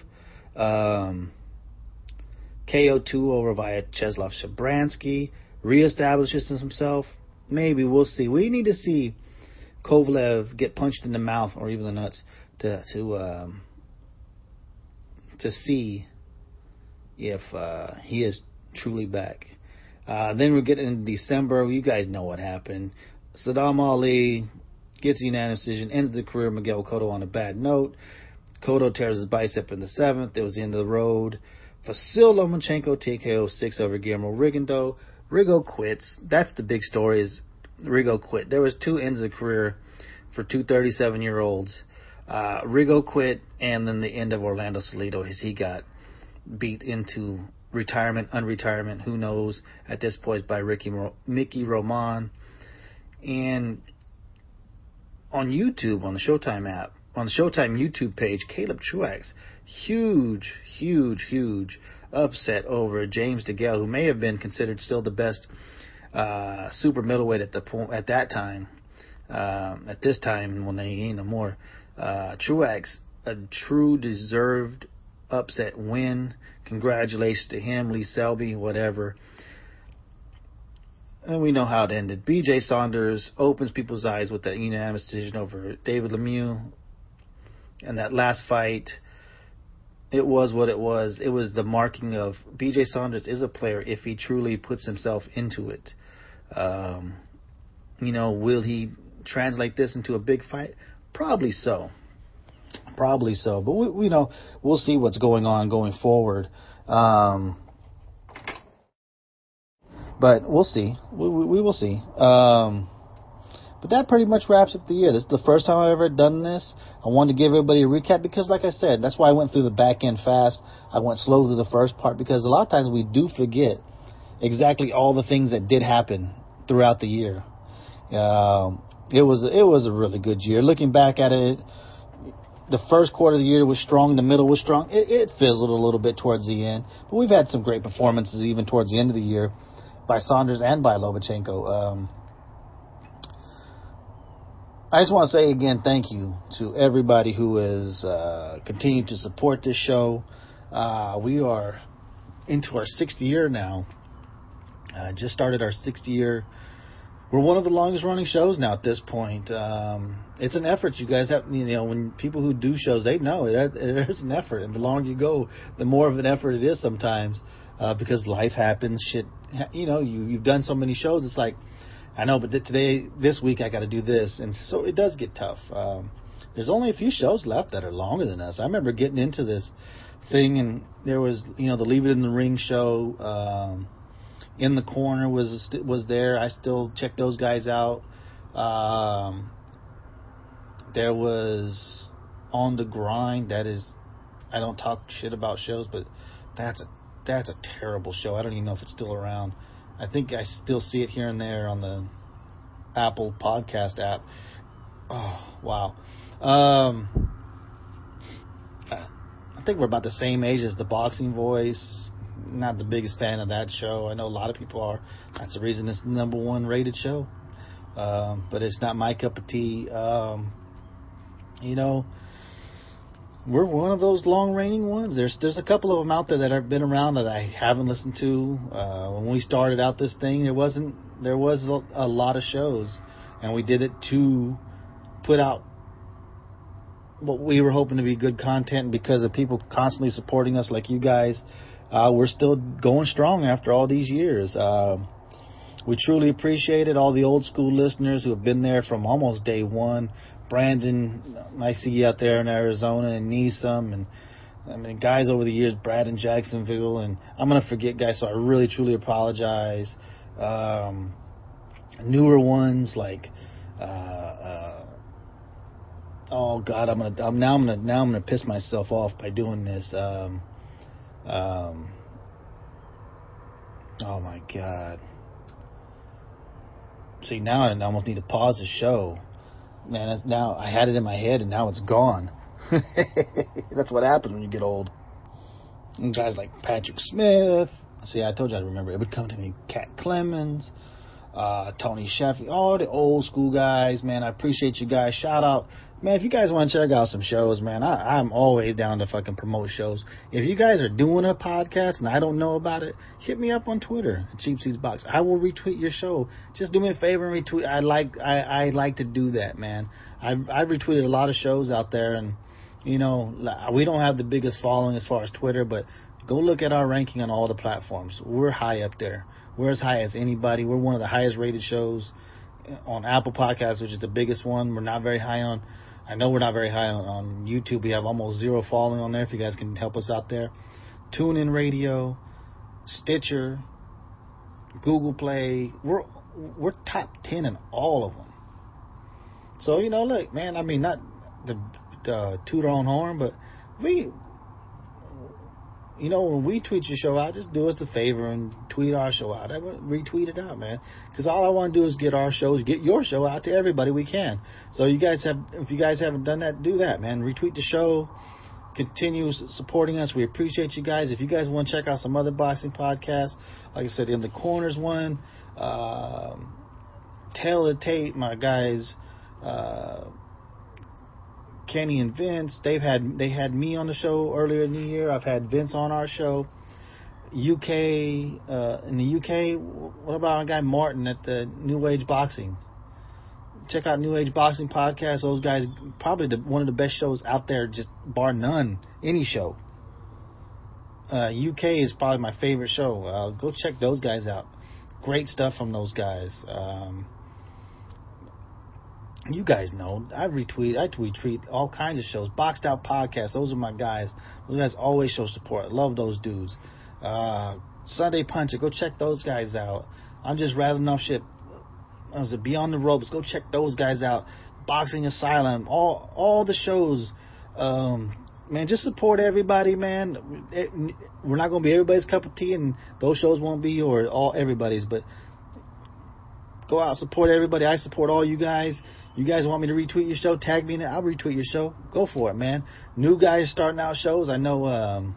KO2 over Vyacheslav Shabransky, reestablishes himself. Maybe, we'll see. We need to see Kovalev get punched in the mouth or even the nuts to see if he is truly back. Then we're getting into December. You guys know what happened. Saddam Ali gets a unanimous decision, ends the career of Miguel Cotto on a bad note. Cotto tears his bicep in the 7th. It was the end of the road. Vasyl Lomachenko TKO 6 over Guillermo Rigondeaux. Rigo quits. That's the big story, is Rigo quit. There was 2 ends of the career for 2 37-year-olds. Rigo quit, and then the end of Orlando Salido as he got beat into unretirement, who knows, at this point, by Mickey Roman. And on YouTube, on the Showtime app, on the Showtime YouTube page, Caleb Truax, huge upset over James DeGale, who may have been considered still the best super middleweight at that time. At this time, when they ain't no more. Truax, a true deserved upset win. Congratulations to him, Lee Selby, whatever. And we know how it ended. BJ Saunders opens people's eyes with that unanimous decision over David Lemieux. And that last fight, it was what it was. It was the marking of BJ Saunders is a player if he truly puts himself into it. Will he translate this into a big fight? Probably so. But we'll see what's going on going forward. But we'll see. We will see. But that pretty much wraps up the year. This is the first time I've ever done this. I wanted to give everybody a recap because, like I said, that's why I went through the back end fast. I went slow through the first part because a lot of times we do forget exactly all the things that did happen throughout the year. It was a really good year. Looking back at it, the first quarter of the year was strong. The middle was strong. It fizzled a little bit towards the end. But we've had some great performances even towards the end of the year by Saunders and by Lomachenko. I just want to say again, thank you to everybody who has continued to support this show. We are into our 6th year now. Just started our 6th year. We're one of the longest running shows now at this point. It's an effort. You guys have, when people who do shows, they know it is an effort. And the longer you go, the more of an effort it is sometimes, because life happens. Shit, you've done so many shows. It's like, I know, but this week I got to do this. And so it does get tough. There's only a few shows left that are longer than us. I remember getting into this thing, and there was, the Leave It in the Ring show. In the Corner was there. I still check those guys out. There was On the Grind. That is, I don't talk shit about shows, but that's a terrible show. I don't even know if it's still around. I think I still see it here and there on the Apple Podcast app. Oh, wow. I think we're about the same age as The Boxing Voice. Not the biggest fan of that show. I know a lot of people are. That's the reason it's the number 1 rated show. But it's not my cup of tea. We're one of those long reigning ones. There's a couple of them out there that have been around that I haven't listened to. When we started out this thing, there was a lot of shows, and we did it to put out what we were hoping to be good content. And because of people constantly supporting us, like you guys, we're still going strong after all these years. We truly appreciate it. All the old school listeners who have been there from almost day one. Brandon, I see you out there in Arizona, and Neeson, and guys over the years, Brad in Jacksonville, and I'm going to forget guys, so I really truly apologize. Newer ones like oh God, I'm gonna piss myself off by doing this. Oh my God. See, now I almost need to pause the show. Man, now I had it in my head and now it's gone. That's what happens when you get old. And guys like Patrick Smith. See, I told you I'd remember. It would come to me. Cat Clemens. Tony Sheffield, all the old school guys, man. I appreciate you guys. Shout out. Man, if you guys want to check out some shows, man, I'm always down to fucking promote shows. If you guys are doing a podcast and I don't know about it, hit me up on Twitter at Cheap Seats Box. I will retweet your show. Just do me a favor and retweet. I like to do that, man. I've retweeted a lot of shows out there, and you know, we don't have the biggest following as far as Twitter, but go look at our ranking on all the platforms. We're high up there. We're as high as anybody. We're one of the highest rated shows on Apple Podcasts, which is the biggest one. We're not very high on. I know we're not very high on YouTube. We have almost 0 following on there. If you guys can help us out there, TuneIn Radio, Stitcher, Google Play. We're top 10 in all of them. So you know, look, man. I mean, not the toot our own horn, but we. You know, when we tweet your show out, just do us the favor and tweet our show out. Retweet it out, man. Because all I want to do is get your show out to everybody we can. So if you guys haven't done that, do that, man. Retweet the show. Continue supporting us. We appreciate you guys. If you guys want to check out some other boxing podcasts, like I said, In the Corners one, Tell the Tape, my guys, Kenny and Vince, they had me on the show earlier in the year. I've had Vince on our show. In the UK, what about our guy Martin at the New Age Boxing? Check out New Age Boxing podcast. Those guys, probably one of the best shows out there, just bar none, any show. UK is probably my favorite show. Go check those guys out. Great stuff from those guys. You guys know, I tweet all kinds of shows. Boxed Out Podcast, those are my guys. Those guys always show support. I love those dudes. Sunday Puncher, go check those guys out. I'm just rattling off shit. Beyond the Ropes, go check those guys out. Boxing Asylum, all the shows. Man, just support everybody, man. We're not going to be everybody's cup of tea, and those shows won't be everybody's, but go out, support everybody. I support all you guys. You guys want me to retweet your show? Tag me in it. I'll retweet your show. Go for it, man. New guys starting out shows. I know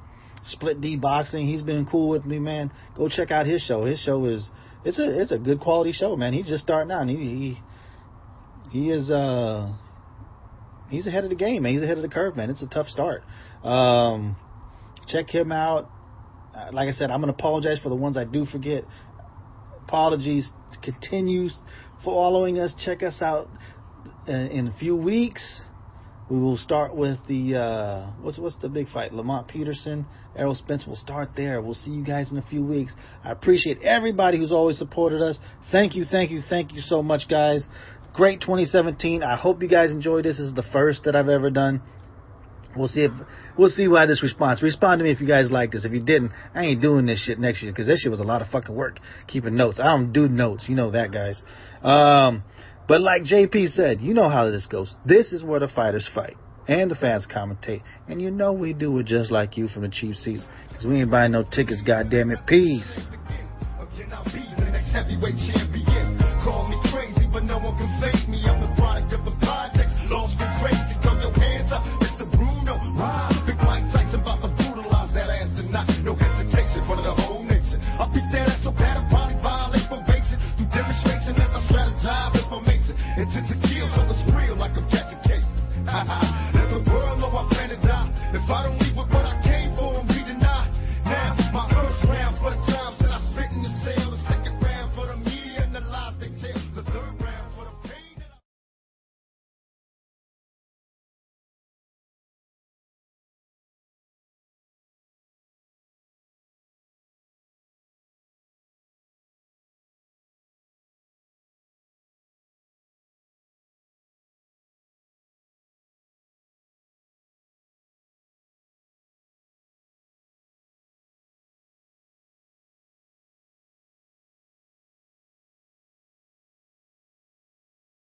Split D Boxing. He's been cool with me, man. Go check out his show. His show it's a good quality show, man. He's just starting out. And he's ahead of the game, man. He's ahead of the curve, man. It's a tough start. Check him out. Like I said, I'm going to apologize for the ones I do forget. Apologies. Continue following us. Check us out. In a few weeks, we will start with the what's the big fight? Lamont Peterson, Errol Spence. We'll start there. We'll see you guys in a few weeks. I appreciate everybody who's always supported us. Thank you so much, guys. Great 2017. I hope you guys enjoyed this. This is the first that I've ever done. We'll see why this responds. Respond to me if you guys like this. If you didn't, I ain't doing this shit next year, because this shit was a lot of fucking work keeping notes. I don't do notes. You know that, guys. But like JP said, you know how this goes. This is where the fighters fight and the fans commentate. And you know we do it just like you from the cheap seats, because we ain't buying no tickets, goddammit. Peace. Again, I'll be the next heavyweight champion. Call me crazy, but no one can face me. I'm the product of the